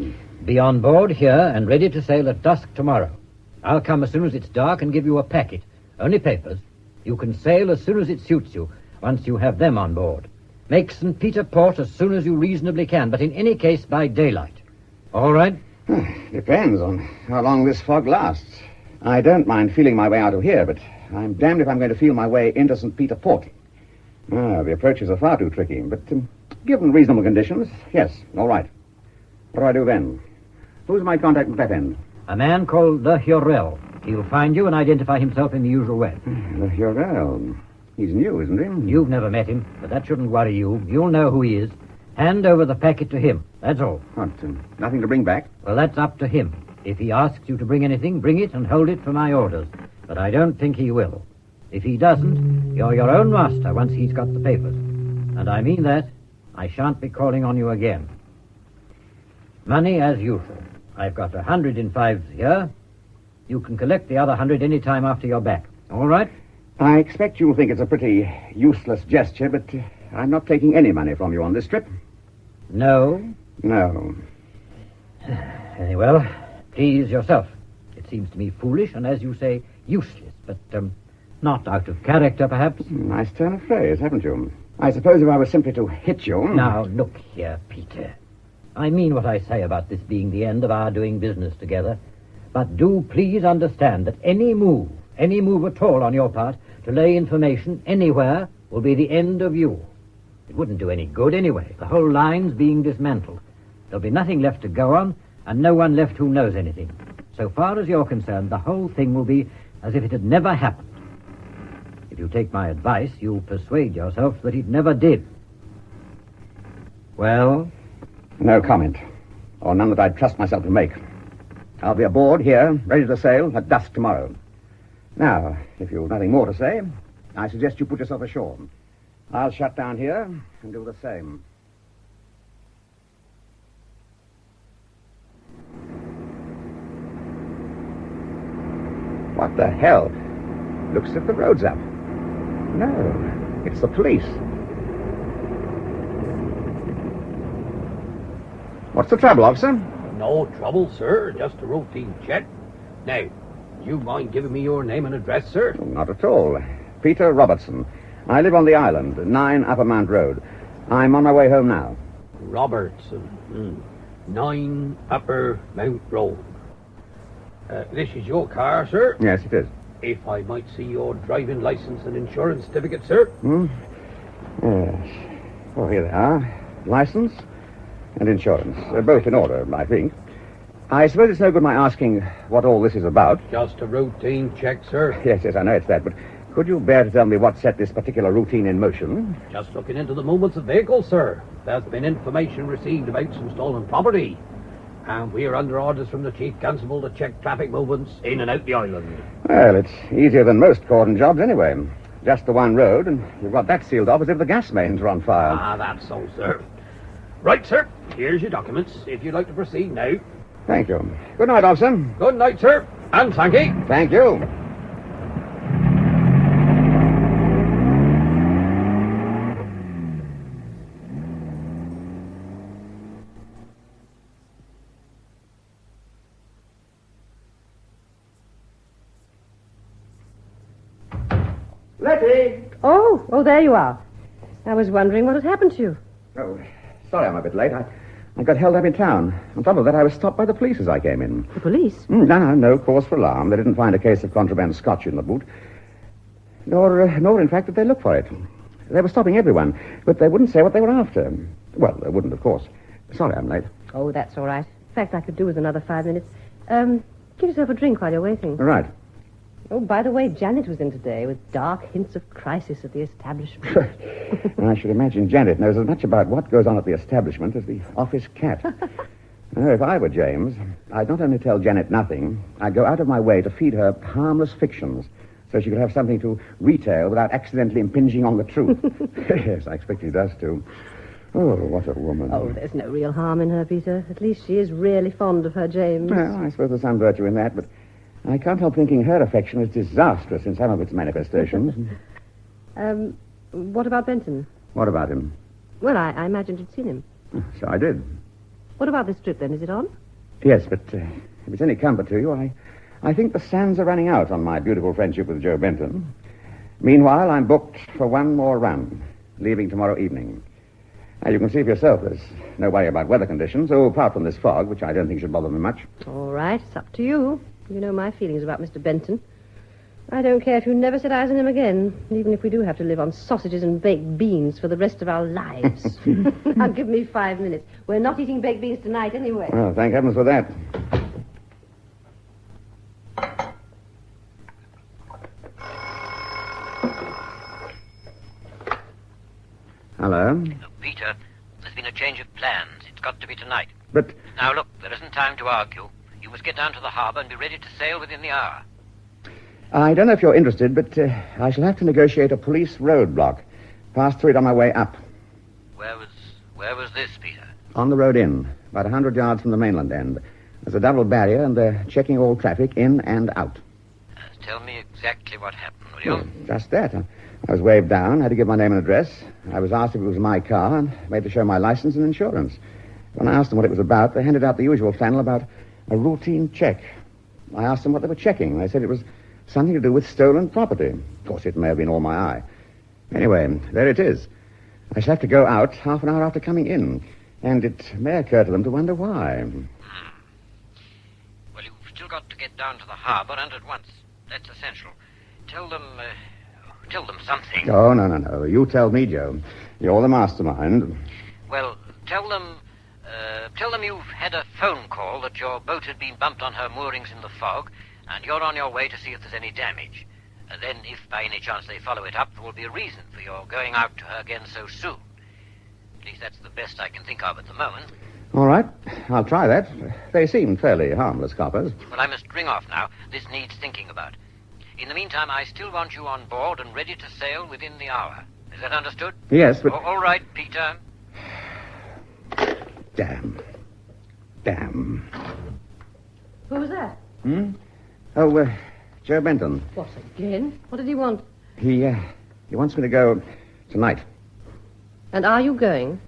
Be on board here and ready to sail at dusk tomorrow. I'll come as soon as it's dark and give you a packet. Only papers. You can sail as soon as it suits you, once you have them on board. Make St. Peter Port as soon as you reasonably can, but in any case by daylight. All right? Depends on how long this fog lasts. I don't mind feeling my way out of here, but I'm damned if I'm going to feel my way into St. Peter Port. The approaches are far too tricky, but given reasonable conditions, yes, all right. What do I do then? Who's my contact at that end? A man called the Hurrell. He'll find you and identify himself in the usual way. The Hurrell. He's new, isn't he? You've never met him, but that shouldn't worry you. You'll know who he is. Hand over the packet to him. That's all. What, nothing to bring back? Well, that's up to him. If he asks you to bring anything, bring it and hold it for my orders. But I don't think he will. If he doesn't, you're your own master once he's got the papers. And I mean that. I shan't be calling on you again. Money as usual. I've got 100 in fives here. You can collect the other 100 any time after you're back. All right? I expect you'll think it's a pretty useless gesture, but I'm not taking any money from you on this trip. No? No. Very well. Please yourself. It seems to me foolish and, as you say, useless, but not out of character, perhaps. Nice turn of phrase, haven't you? I suppose if I was simply to hit you... Now, look here, Peter. I mean what I say about this being the end of our doing business together. But do please understand that any move at all on your part to lay information anywhere will be the end of you. It wouldn't do any good anyway. The whole line's being dismantled. There'll be nothing left to go on, and no one left who knows anything. So far as you're concerned, the whole thing will be as if it had never happened. If you take my advice, you'll persuade yourself that it never did. Well? No comment. Or none that I'd trust myself to make. I'll be aboard here, ready to sail at dusk tomorrow. Now, if you've nothing more to say, I suggest you put yourself ashore. I'll shut down here and do the same. What the hell? Looks as if the road's up. No, it's the police. What's the trouble, officer? No trouble, sir. Just a routine check. Now, do you mind giving me your name and address, sir? Oh, not at all. Peter Robertson. I live on the island, 9 Upper Mount Road. I'm on my way home now. Robertson. 9 Upper Mount Road. This is your car, sir? Yes, it is. If I might see your driving license and insurance certificate, sir? Yes. Oh, here they are. License and insurance. They're both in order, I think. I suppose it's no good my asking what all this is about. Just a routine check, sir. Yes, I know it's that, but could you bear to tell me what set this particular routine in motion? Just looking into the movements of vehicles, sir. There's been information received about some stolen property. And we're under orders from the Chief Constable to check traffic movements in and out the island. Well, it's easier than most cordon jobs anyway. Just the one road, and you've got that sealed off as if the gas mains were on fire. Ah, that's so, sir. Right, sir. Here's your documents, if you'd like to proceed now. Thank you. Good night, officer. Good night, sir. And thank you. Thank you. Letty! Oh, there you are. I was wondering what had happened to you. Oh, sorry I'm a bit late. I got held up in town. On top of that, I was stopped by the police as I came in. The police? No cause for alarm. They didn't find a case of contraband scotch in the boot. Nor, in fact, did they look for it. They were stopping everyone, but they wouldn't say what they were after. Well, they wouldn't, of course. Sorry I'm late. Oh, that's all right. In fact, I could do with another 5 minutes. Give yourself a drink while you're waiting. All right. Oh, by the way, Janet was in today with dark hints of crisis at the establishment. I should imagine Janet knows as much about what goes on at the establishment as the office cat. If I were James, I'd not only tell Janet nothing, I'd go out of my way to feed her harmless fictions so she could have something to retail without accidentally impinging on the truth. Yes, I expect he does, too. Oh, what a woman. Oh, there's no real harm in her, Peter. At least she is really fond of her James. Well, I suppose there's some virtue in that, but I can't help thinking her affection is disastrous in some of its manifestations. What about Benton? What about him? Well, I imagined you'd seen him. So I did. What about this trip, then? Is it on? Yes, but if it's any comfort to you, I think the sands are running out on my beautiful friendship with Joe Benton. Meanwhile, I'm booked for one more run, leaving tomorrow evening. Now, you can see for yourself there's no worry about weather conditions, apart from this fog, which I don't think should bother me much. All right, it's up to you. You know my feelings about Mr. Benton. I don't care if you never set eyes on him again, even if we do have to live on sausages and baked beans for the rest of our lives. Now, give me 5 minutes. We're not eating baked beans tonight anyway. Well, thank heavens for that. Hello? Peter, there's been a change of plans. It's got to be tonight. But Now, look, there isn't time to argue. You must get down to the harbour and be ready to sail within the hour. I don't know if you're interested, but I shall have to negotiate a police roadblock. Pass through it on my way up. Where was this, Peter? On the road in, about 100 yards from the mainland end. There's a double barrier, and they're checking all traffic in and out. Tell me exactly what happened, will you? Just that. I was waved down, had to give my name and address. I was asked if it was my car, and made to show my license and insurance. When I asked them what it was about, they handed out the usual flannel about a routine check. I asked them what they were checking. They said it was something to do with stolen property. Of course, it may have been all my eye. Anyway, there it is. I shall have to go out half an hour after coming in, and it may occur to them to wonder why. Well, you've still got to get get down to the harbour, and at once. That's essential. Tell them something. Oh, no. You tell me, Joe. You're the mastermind. Well, tell them you've had a phone call that your boat had been bumped on her moorings in the fog, and you're on your way to see if there's any damage. Then, if by any chance they follow it up, there will be a reason for your going out to her again so soon. At least that's the best I can think of at the moment. All right. I'll try that. They seem fairly harmless coppers. Well, I must ring off now. This needs thinking about. In the meantime, I still want you on board and ready to sail within the hour. Is that understood? Yes, but... All right, Peter. Damn. Who was that? Oh, Joe Benton. What, again? What did he want? He wants me to go tonight. And are you going?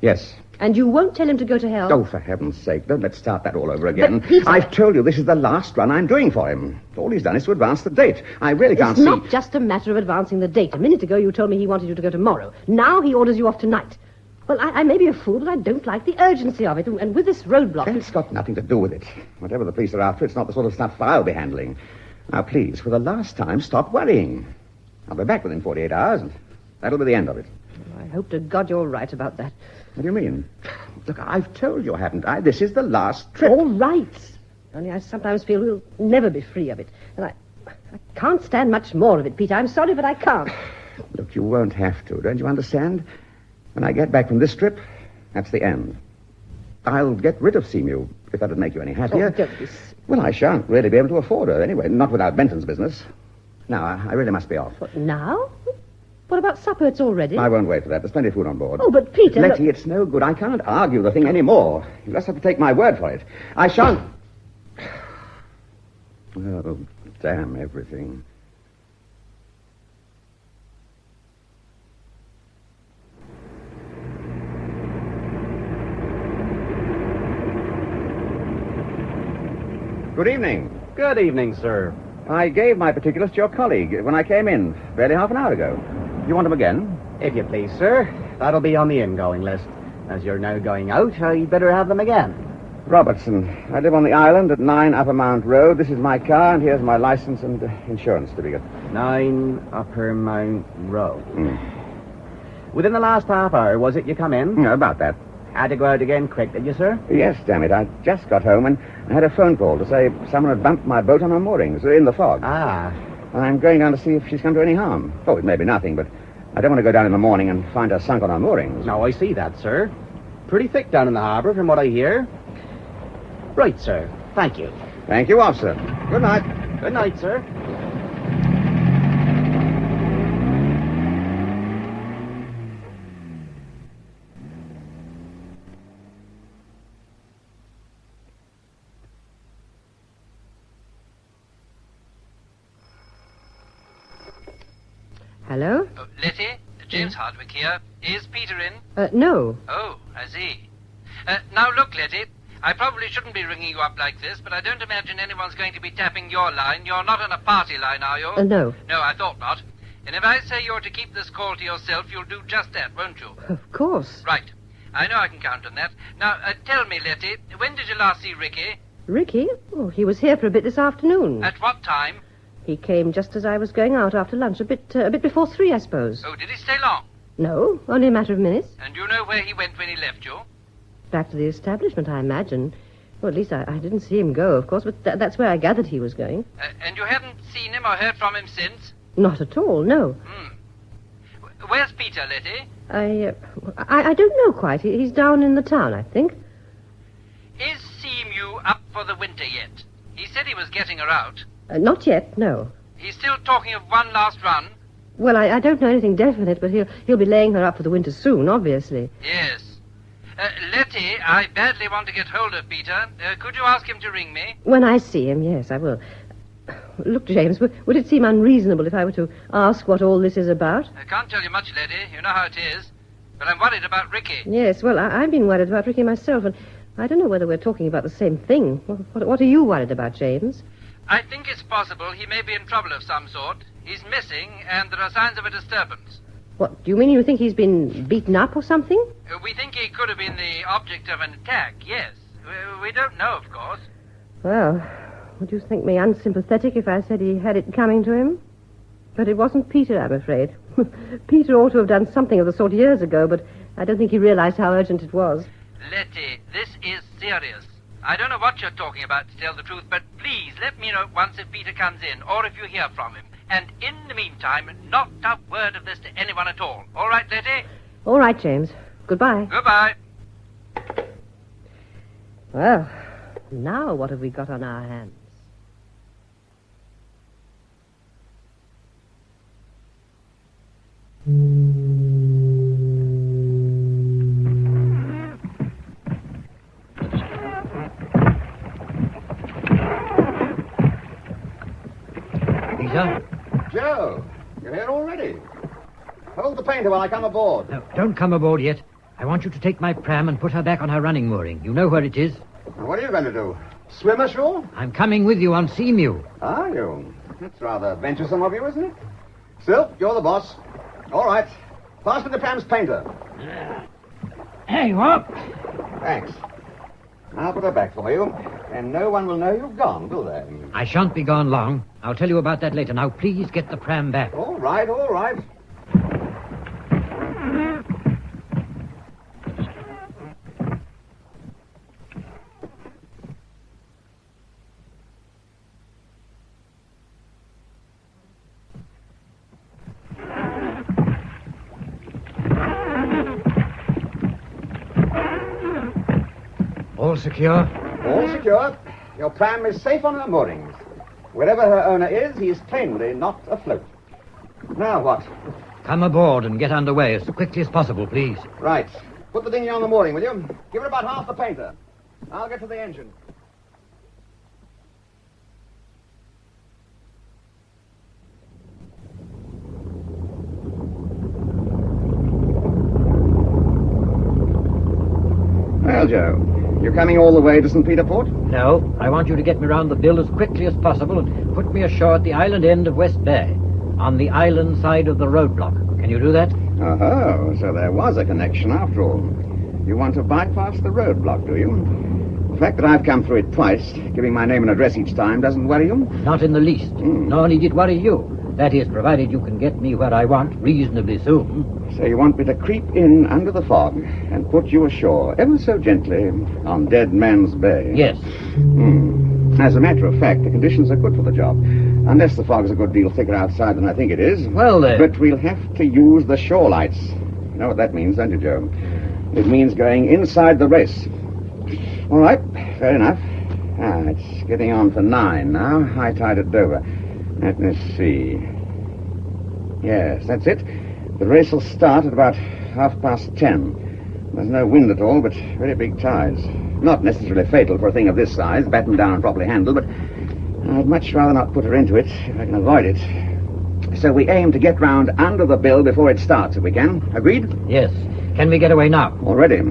Yes. And you won't tell him to go to hell? Oh, for heaven's sake, don't let's start that all over again. But Peter... I've told you this is the last run I'm doing for him. All he's done is to advance the date. I really can't see... It's not just a matter of advancing the date. A minute ago you told me he wanted you to go tomorrow. Now he orders you off tonight. Well, I may be a fool, but I don't like the urgency of it. And with this roadblock... That's got nothing to do with it. Whatever the police are after, it's not the sort of stuff I'll be handling. Now, please, for the last time, stop worrying. I'll be back within 48 hours, and that'll be the end of it. I hope to God you're right about that. What do you mean? Look, I've told you, haven't I? This is the last trip. All right. Only I sometimes feel we'll never be free of it. And I can't stand much more of it, Peter. I'm sorry, but I can't. Look, you won't have to. Don't you understand? When I get back from this trip, that's the end. I'll get rid of Semu, if that'd make you any happier. Oh, don't be... Well, I shan't really be able to afford her anyway, not without Benton's business. Now, I really must be off. What, now? What about supper? It's all ready. I won't wait for that. There's plenty of food on board. Oh, but Peter... Letty, it's no good. I can't argue the thing anymore. You just have to take my word for it. I shan't... Oh, damn everything. Good evening. Good evening, sir. I gave my particulars to your colleague when I came in, barely half an hour ago. You want them again? If you please, sir. That'll be on the ingoing list. As you're now going out, you'd better have them again. Robertson. I live on the island at 9 Upper Mount Road. This is my car, and here's my license and insurance certificate. 9 Upper Mount Road. Within the last half hour, was it you come in? No, about that. Had to go out again quick, did you, sir? Yes, damn it. I just got home, and I had a phone call to say someone had bumped my boat on her moorings in the fog. Ah. I'm going down to see if she's come to any harm. Oh, it may be nothing, but I don't want to go down in the morning and find her sunk on her moorings. No, I see that, sir. Pretty thick down in the harbour, from what I hear. Right, sir. Thank you. Thank you, officer. Good night. Good night, sir. Hello? Letty, James Hardwicke here. Is Peter in? No. Oh, I see. Now look, Letty, I probably shouldn't be ringing you up like this, but I don't imagine anyone's going to be tapping your line. You're not on a party line, are you? No. No, I thought not. And if I say you're to keep this call to yourself, you'll do just that, won't you? Of course. Right. I know I can count on that. Now, tell me, Letty, when did you last see Rickie? Rickie? Oh, he was here for a bit this afternoon. At what time? He came just as I was going out after lunch, a bit before 3, I suppose. Oh, did he stay long? No, only a matter of minutes. And do you know where he went when he left you? Back to the establishment, I imagine. Well, at least I didn't see him go, of course, but that's where I gathered he was going. And you haven't seen him or heard from him since? Not at all, no. Where's Peter, Letty? I don't know quite. He's down in the town, I think. Is Semu up for the winter yet? He said he was getting her out. Not yet, no. He's still talking of one last run? Well, I don't know anything definite, but he'll be laying her up for the winter soon, obviously. Yes. Letty, I badly want to get hold of Peter. Could you ask him to ring me? When I see him, yes, I will. Look, James, would it seem unreasonable if I were to ask what all this is about? I can't tell you much, Letty. You know how it is. But I'm worried about Rickie. Yes, well, I've been worried about Rickie myself, and I don't know whether we're talking about the same thing. What are you worried about, James? I think it's possible he may be in trouble of some sort. He's missing, and there are signs of a disturbance. What, do you mean you think he's been beaten up or something? We think he could have been the object of an attack, yes. We don't know, of course. Well, Would you think me unsympathetic if I said he had it coming to him? But it wasn't Peter, I'm afraid. Peter ought to have done something of the sort years ago, but I don't think he realized how urgent it was. Letty, this is serious. I don't know what you're talking about, to tell the truth, but please let me know at once if Peter comes in, or if you hear from him. And in the meantime, not a word of this to anyone at all. All right, Letty? All right, James. Goodbye. Goodbye. Well, now what have we got on our hands? Lisa? Joe, you're here already. Hold the painter while I come aboard. No, don't come aboard yet. I want you to take my pram and put her back on her running mooring. You know where it is? What are you going to do? Swim ashore? I'm coming with you on Seamew. Are you? That's rather venturesome of you, isn't it? Still, you're the boss. All right. Fasten the pram's painter. There you are. Thanks. I'll put her back for you, and no one will know you've gone, will they? I shan't be gone long. I'll tell you about that later. Now, please get the pram back. All right, all right. All secure? All secure. Your pram is safe on her moorings. Wherever her owner is, he is plainly not afloat. Now what? Come aboard and get underway as quickly as possible, please. Right. Put the dinghy on the mooring, will you? Give it about half the painter. I'll get to the engine. Well, Joe, you're coming all the way to St. Peter Port? No, I want you to get me round the bill as quickly as possible and put me ashore at the island end of West Bay, on the island side of the roadblock. Can you do that? Oh, so there was a connection after all. You want to bypass the roadblock, do you? The fact that I've come through it twice, giving my name and address each time, doesn't worry you? Not in the least. Nor need it worry you. That is, provided you can get me where I want reasonably soon. So you want me to creep in under the fog and put you ashore, ever so gently, on Dead Man's Bay? Yes. As a matter of fact, the conditions are good for the job. Unless the fog's a good deal thicker outside than I think it is. Well, then. But we'll have to use the shore lights. You know what that means, don't you, Joe? It means going inside the race. All right, fair enough. It's getting on for 9 now. High tide at Dover. Let me see. Yes, that's it. The race will start at about 10:30. There's no wind at all, but very big tides. Not necessarily fatal for a thing of this size, battened down and properly handled, but I'd much rather not put her into it if I can avoid it. So we aim to get round under the bill before it starts, if we can. Agreed? Yes. Can we get away now? Already.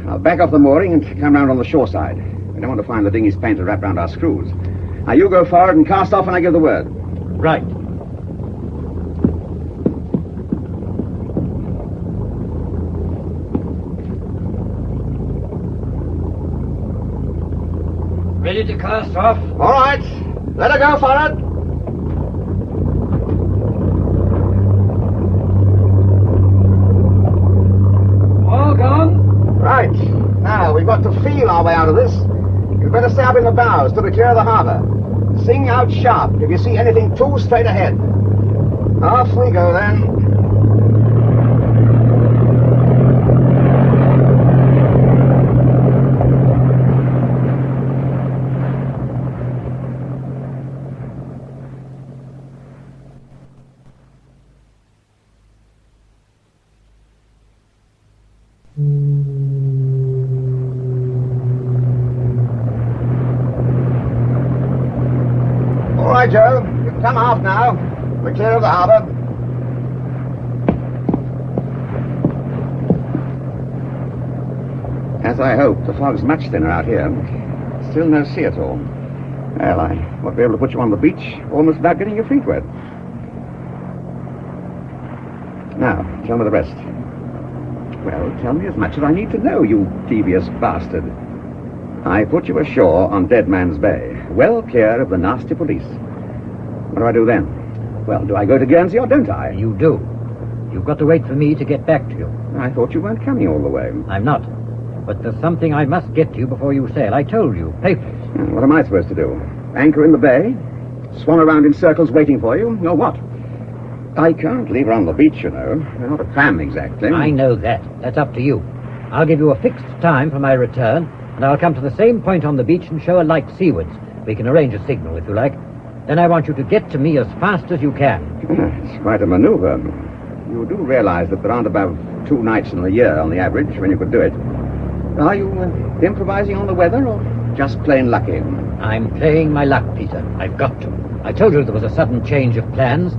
I'll back off the mooring and come round on the shore side. We don't want to find the dinghy's painter wrapped round our screws. Now you go forward and cast off when I give the word. Right. Ready to cast off? All right. Let her go forward. All gone? Right. Now, we've got to feel our way out of this. You'd better stay up in the bows till we clear the harbour. Sing out sharp if you see anything too straight ahead. Off we go, then. All right, Joe. You can come aft now. We're clear of the harbour. As I hoped, the fog's much thinner out here. Still no sea at all. Well, I ought to be able to put you on the beach almost without getting your feet wet. Now, tell me the rest. Well, tell me as much as I need to know, you devious bastard. I put you ashore on Dead Man's Bay. well clear of the nasty police. What do I do then? Well, do I go to Guernsey or don't I? You do. You've got to wait for me to get back to you. I thought you weren't coming all the way. I'm not. But there's something I must get to you before you sail. I told you. Papers. What am I supposed to do? Anchor in the bay? Swan around in circles waiting for you? Or what? I can't leave her on the beach, you know. We're not a clam, exactly. I know that. That's up to you. I'll give you a fixed time for my return, and I'll come to the same point on the beach and show a light seawards. We can arrange a signal, if you like. Then I want you to get to me as fast as you can. It's quite a maneuver. You do realize that there aren't above 2 nights in a year on the average when you could do it. Are you improvising on the weather or just plain lucky? I'm playing my luck, Peter. I've got to. I told you there was a sudden change of plans.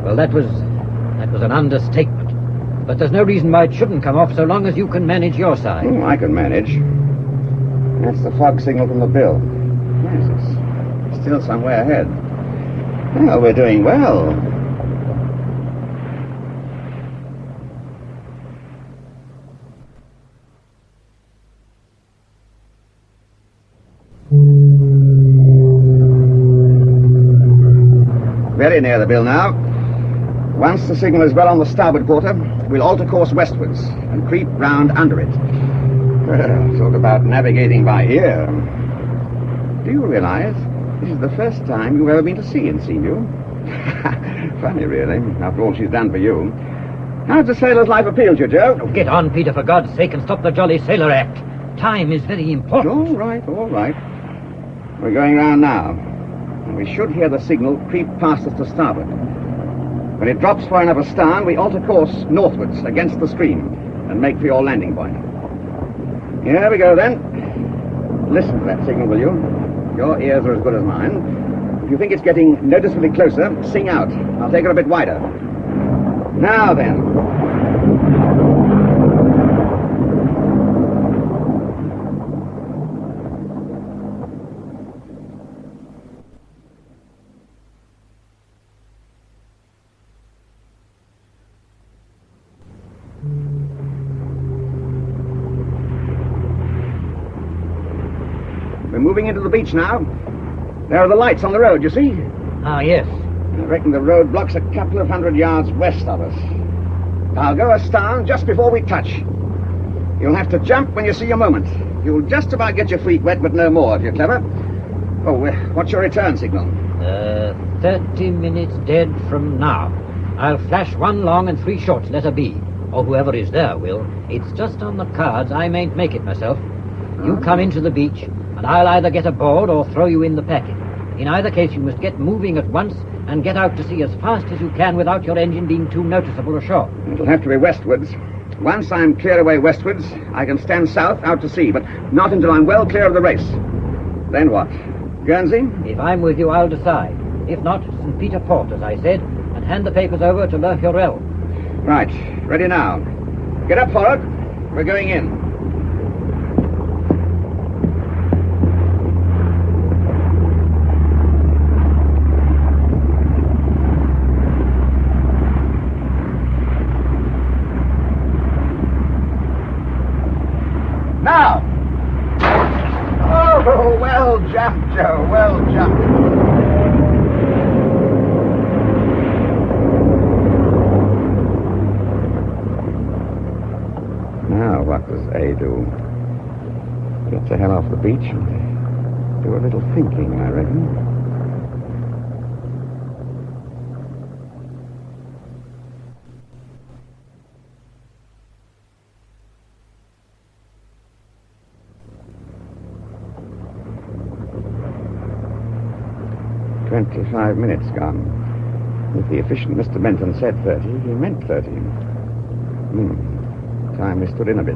Well, that was an understatement. But there's no reason why it shouldn't come off so long as you can manage your side. Oh, I can manage. That's the fog signal from the bill. Yes, it's still some way ahead. Well, we're doing well. Very near the bill now. Once the signal is well on the starboard quarter, we'll alter course westwards and creep round under it. Well, talk about navigating by ear. Do you realize this is the first time you've ever been to sea in Seaview? Funny, really, after all she's done for you. How's the sailor's life appeal to you, Joe? Oh, get on, Peter, for God's sake, and stop the jolly sailor act. Time is very important. All right. We're going round now. And we should hear the signal creep past us to starboard. When it drops far enough astern, we alter course northwards against the stream and make for your landing point. Here we go, then. Listen to that signal, will you? Your ears are as good as mine. If you think it's getting noticeably closer, sing out. I'll take it a bit wider. Now, then. Moving into the beach now. There are the lights on the road, you see? Ah, yes. I reckon the road blocks a couple of 100 yards west of us. I'll go astern just before we touch. You'll have to jump when you see your moment. You'll just about get your feet wet, but no more if you're clever. Oh, what's your return signal? 30 minutes dead from now. I'll flash 1 long and 3 short, letter B. Or whoever is there will. It's just on the cards. I mayn't make it myself. You come into the beach, and I'll either get aboard or throw you in the packet. In either case, you must get moving at once and get out to sea as fast as you can without your engine being too noticeable ashore. It'll have to be westwards. Once I'm clear away westwards, I can stand south out to sea, but not until I'm well clear of the race. Then what? Guernsey? If I'm with you, I'll decide. If not, St. Peter Port, as I said, and hand the papers over to Le Hurel. Right. Ready now. Get up, Howlett. We're going in. Now! Oh, well jumped, Joe, well jumped. Now, what does A do? Get the hell off the beach and do a little thinking, I reckon. "25 minutes gone. If the efficient Mr. Benton said 30, he meant 30. Time we stood in a bit.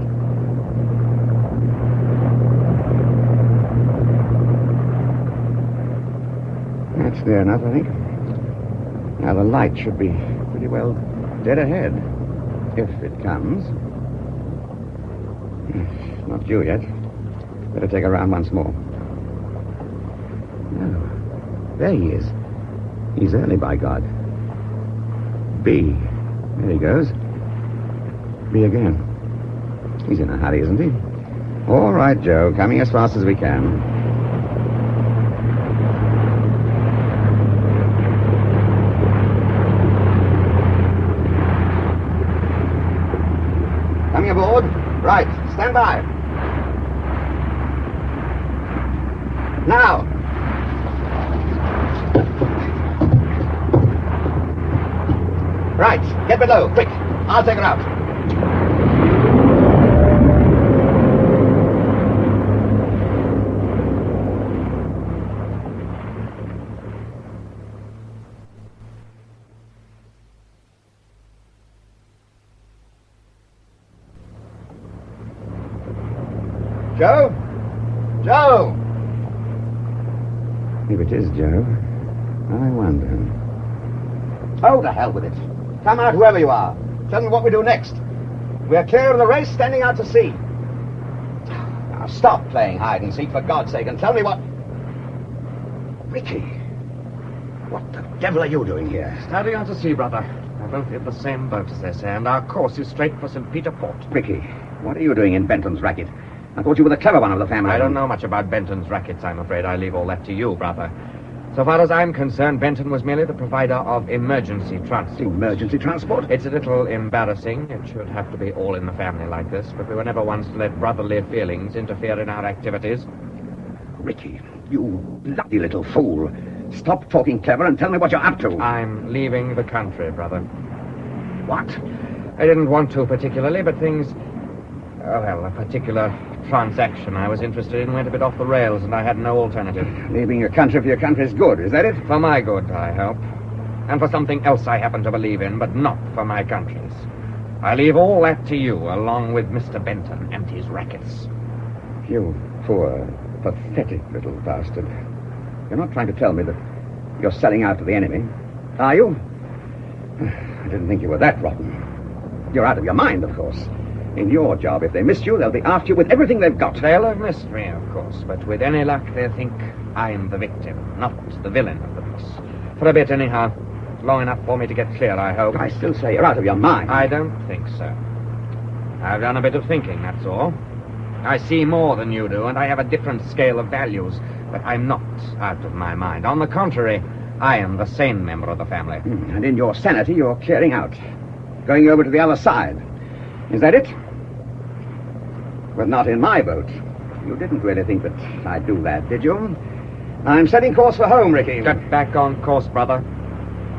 That's near enough, I think. Now the light should be pretty well dead ahead. If it comes. Not due yet. Better take a round once more. No. There he is. He's early, by God. B. There he goes. B again. He's in a hurry, isn't he? All right, Joe. Coming as fast as we can. aboard. Right. Stand by. Now. Right. Get below. Quick. I'll take her out. Joe? Joe! If it is Joe, I wonder. Oh, to hell with it. Come out, whoever you are. Tell me what we do next. We're clear of the race, standing out to sea. Now, stop playing hide and seek, for God's sake, and tell me what... Rickie, what the devil are you doing here? Standing out to sea, brother. We're both in the same boat, as they say, and our course is straight for St. Peter Port. Rickie, what are you doing in Benton's racket? I thought you were the clever one of the family. I don't know much about Benton's rackets, I'm afraid. I leave all that to you, brother. So far as I'm concerned, Benton was merely the provider of emergency transport. Emergency transport? It's a little embarrassing. It should have to be all in the family like this, but we were never ones to let brotherly feelings interfere in our activities. Rickie, you bloody little fool. Stop talking clever and tell me what you're up to. I'm leaving the country, brother. What? I didn't want to particularly, but things... Oh, well, a particular transaction I was interested in went a bit off the rails, and I had no alternative. Leaving your country for your country's good, is that it? For my good, I hope. And for something else I happen to believe in, but not for my country's. I leave all that to you, along with Mr. Benton and his rackets. You poor, pathetic little bastard. You're not trying to tell me that you're selling out to the enemy, are you? I didn't think you were that rotten. You're out of your mind, of course. In your job, if they miss you, they'll be after you with everything they've got. They'll have missed me, of course, but with any luck, they'll think I'm the victim, not the villain of the piece. For a bit, anyhow. Long enough for me to get clear, I hope. I still say you're out of your mind. I don't think so. I've done a bit of thinking, that's all. I see more than you do, and I have a different scale of values, but I'm not out of my mind. On the contrary, I am the sane member of the family. And in your sanity, you're clearing out. Going over to the other side. Is that it? But not in my boat. You didn't really think that I'd do that, did you? I'm setting course for home, Rickie. Get back on course, brother.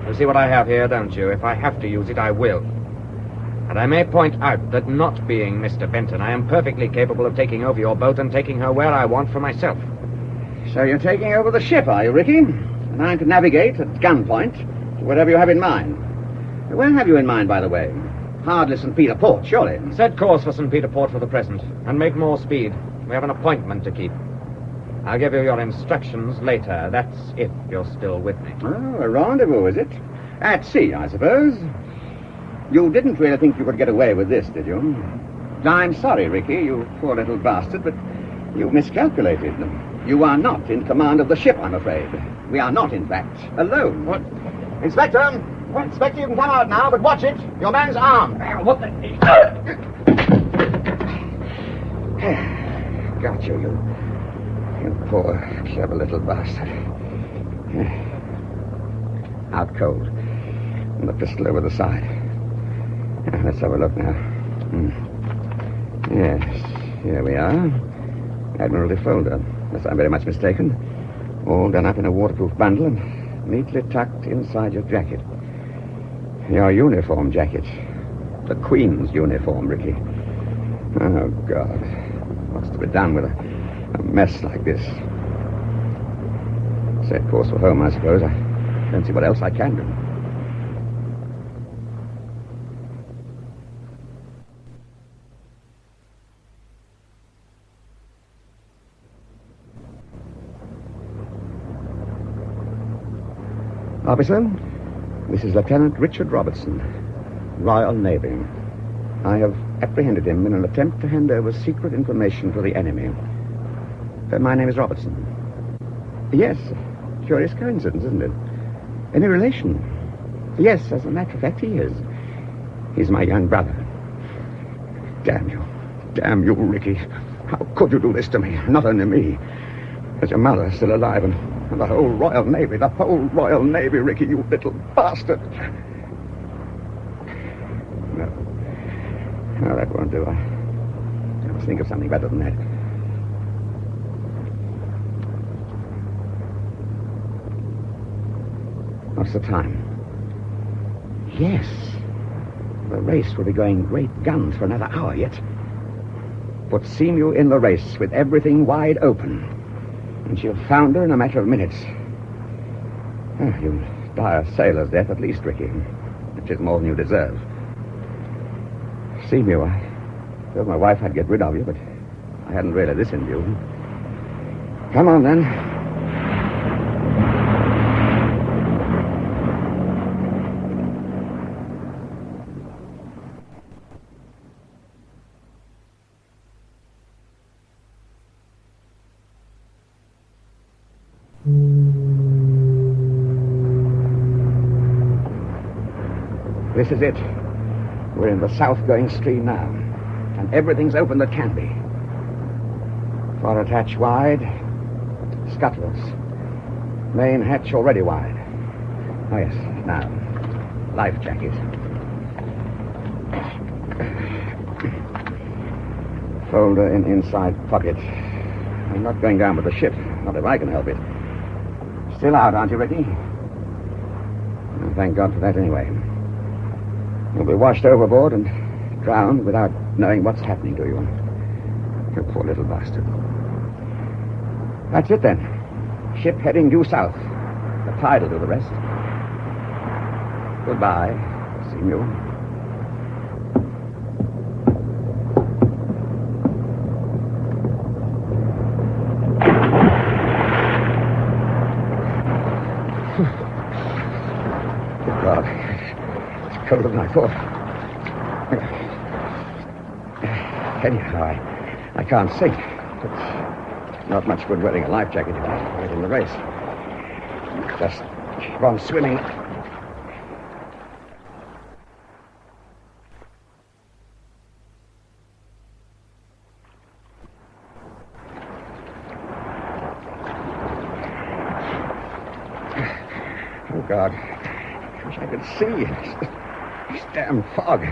You see what I have here, don't you? If I have to use it, I will. And I may point out that not being Mr. Benton, I am perfectly capable of taking over your boat and taking her where I want for myself. So you're taking over the ship, are you, Rickie? And I'm to navigate at gunpoint to whatever you have in mind. Where have you in mind, by the way? Hardly St. Peter Port, surely. Set course for St. Peter Port for the present, and make more speed. We have an appointment to keep. I'll give you your instructions later. That's if you're still with me. Oh, a rendezvous, is it? At sea, I suppose. You didn't really think you could get away with this, did you? I'm sorry, Rickie, you poor little bastard, but you miscalculated. You are not in command of the ship, I'm afraid. We are not, in fact, alone. What? Inspector! Inspector, you can come out now, but watch it. Your man's armed. What the... Got you, you poor, clever little bastard. Out cold. And the pistol over the side. Let's have a look now. Yes, here we are. Admiralty folder, unless I'm very much mistaken. All done up in a waterproof bundle and neatly tucked inside your jacket. Your uniform jacket. The Queen's uniform, Rickie. Oh, God. What's to be done with a mess like this? Set course for home, I suppose. I don't see what else I can do. Officer, this is Lieutenant Richard Robertson, Royal Navy. I have apprehended him in an attempt to hand over secret information to the enemy. My name is Robertson. Yes, curious coincidence, isn't it? Any relation? Yes, as a matter of fact, he is. He's my young brother. Damn you. Damn you, Rickie. How could you do this to me? Not only me, but your mother still alive and the whole Royal Navy. The whole Royal Navy, Rickie, you little bastard. No, that won't do. I must think of something better than that. What's the time? Yes. The race will be going great guns for another hour yet. Put Semu in the race with everything wide open, and she'll founder in a matter of minutes. Oh, you'll die a sailor's death at least, Rickie, which is more than you deserve. Semu, I told my wife I'd get rid of you, but I hadn't really listened to you. Come on, then. This is it. We're in the south-going stream now, and everything's open that can be. Forward hatch wide, scuttlers. Main hatch already wide. Oh, yes, now, life jacket. Folder in inside pocket. I'm not going down with the ship, not if I can help it. Still out, aren't you, Rickie? Well, thank God for that, anyway. You'll be washed overboard and drowned without knowing what's happening to you. You poor little bastard. That's it, then. Ship heading due south. The tide will do the rest. Goodbye, Semu. Good God. It's colder than I thought. Anyhow, I can't sink. It's not much good wearing a life jacket if I get in the race. Just keep on swimming. Oh, God. I wish I could see. This damn fog.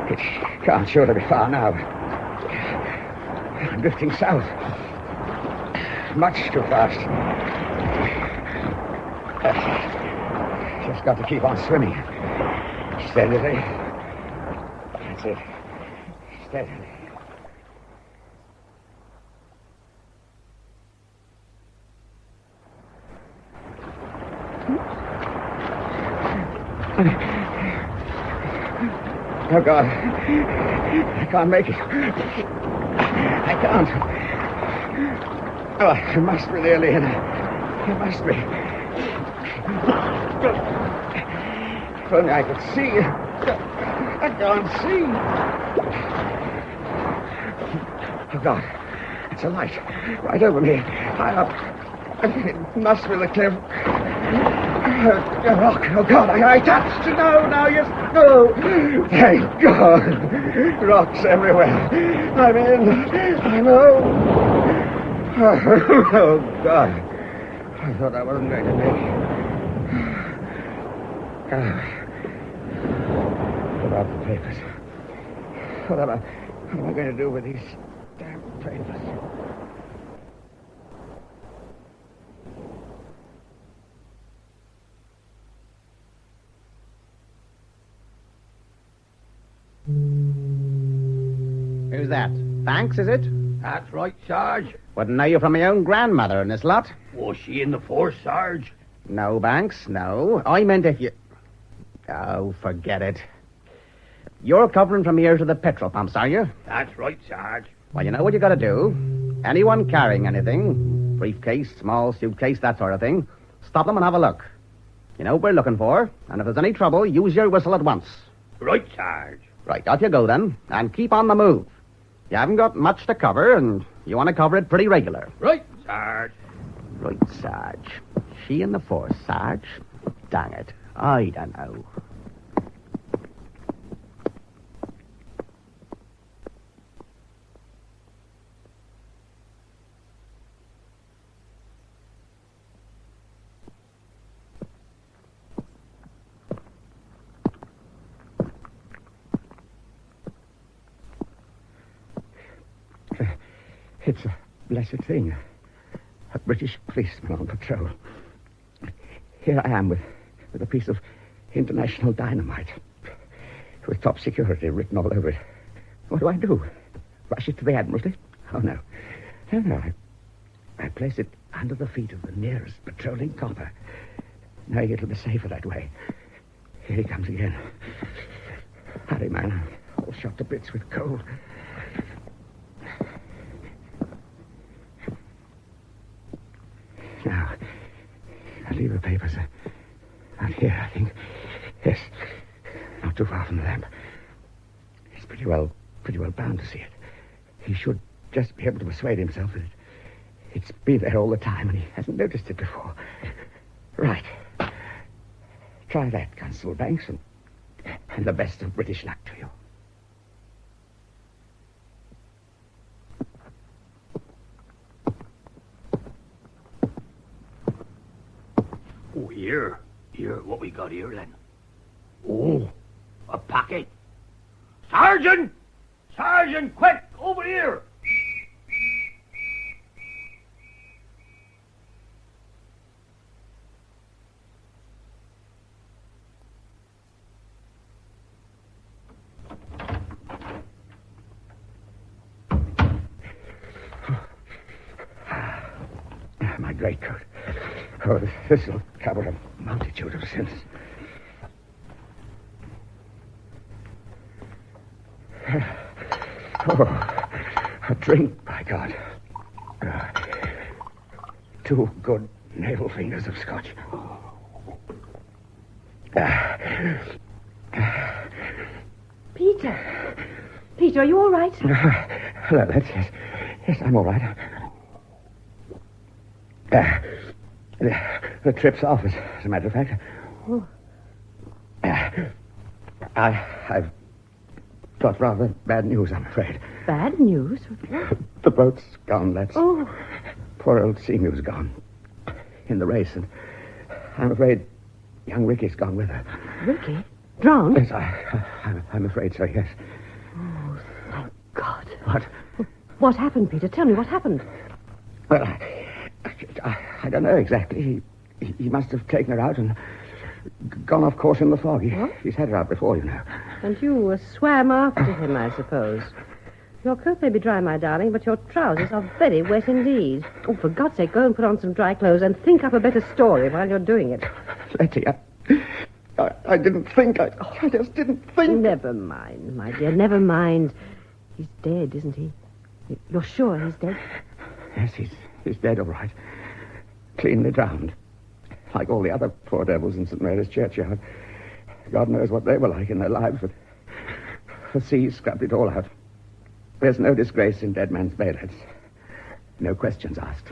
It can't sure to be far now. I'm drifting south. Much too fast. Just got to keep on swimming. Steadily. That's it. Steadily. Oh, God. I can't make it. I can't. Oh, I must be nearly in. I must be. If only I could see. I can't see. Oh, God. It's a light. Right over me. High up. It must be the cliff. Rock. Oh, God, I touched. No, yes. No. Thank God. Rocks everywhere. I'm in. I know. Oh, God. I thought I wasn't going to make it. What about the papers? What am I going to do with these damn papers? Who's that? Banks, is it? That's right, Sarge. Wouldn't know you from my own grandmother in this lot. Was she in the force, Sarge? No, Banks, no. I meant if you... Oh, forget it. You're covering from here to the petrol pumps, are you? That's right, Sarge. Well, you know what you got to do. Anyone carrying anything, briefcase, small suitcase, that sort of thing, stop them and have a look. You know what we're looking for, and if there's any trouble, use your whistle at once. Right, Sarge. Right, off you go then, and keep on the move. You haven't got much to cover, and you want to cover it pretty regular. Right, Sarge. Right, Sarge. She in the force, Sarge? Dang it. I don't know. It's a blessed thing. A British policeman on patrol. Here I am with a piece of international dynamite. With top security written all over it. What do? Rush it to the Admiralty? Oh, no. No. I place it under the feet of the nearest patrolling copper, knowing it'll be safer that way. Here he comes again. Hurry, man. I'm all shot to bits with cold. Now, I'll leave the papers out here, I think. Yes, not too far from the lamp. He's pretty well bound to see it. He should just be able to persuade himself that it's been there all the time and he hasn't noticed it before. Right. Try that, Constable Banks, and the best of British luck to you. Oh, here, what we got here, then? Oh, a packet. Sergeant! Sergeant, quick, over here! My greatcoat. Oh, this will cover a multitude of sins. Oh, a drink, by God. 2 good navel fingers of scotch. Peter, are you all right? Hello, Letty. Yes, I'm all right. The trip's off, as a matter of fact. Oh. I've got rather bad news, I'm afraid. Bad news? The boat's gone, Letty. Oh. Poor old Seamew's gone. In the race, and I'm afraid young Rickie's gone with her. Ricky? Drowned? Yes, I'm afraid so, yes. Oh, thank God. What? What happened, Peter? Tell me what happened. Well, I don't know exactly. He must have taken her out and gone off course in the fog. He's had her out before, you know. And you swam after him, I suppose. Your coat may be dry, my darling, but your trousers are very wet indeed. Oh, for God's sake, go and put on some dry clothes and think up a better story while you're doing it. Letty, I didn't think. I just didn't think. Never mind, my dear, never mind. He's dead, isn't he? You're sure he's dead? Yes, he's dead, all right. Cleanly drowned. Like all the other poor devils in St. Mary's churchyard. God knows what they were like in their lives, but the sea scrubbed it all out. There's no disgrace in Dead Man's Bay, lads. No questions asked.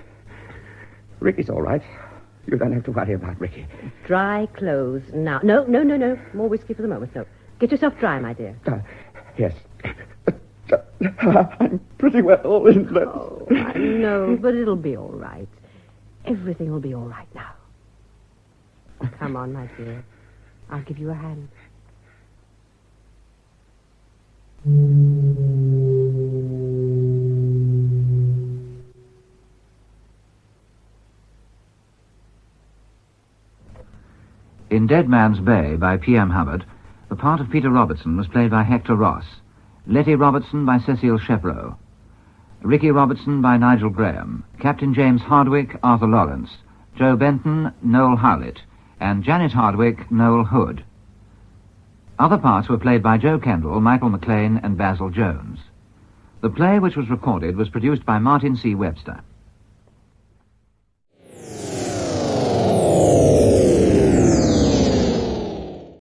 Rickie's all right. You don't have to worry about Rickie. Dry clothes now. No. More whiskey for the moment, no. Get yourself dry, my dear. Yes. I'm pretty well all in, Letty. Oh, I know, but it'll be all right. Everything will be all right now. Come on, my dear. I'll give you a hand. In Dead Man's Bay by P.M. Hubbard, the part of Peter Robertson was played by Hector Ross, Letty Robertson by Cecile Chevreau, Rickie Robertson by Nigel Graham, Captain James Hardwicke, Arthur Lawrence, Joe Benton, Noel Howlett, and Janet Hardwicke, Noel Hood. Other parts were played by Joe Kendall, Michael McClain, and Basil Jones. The play, which was recorded, was produced by Martyn C. Webster.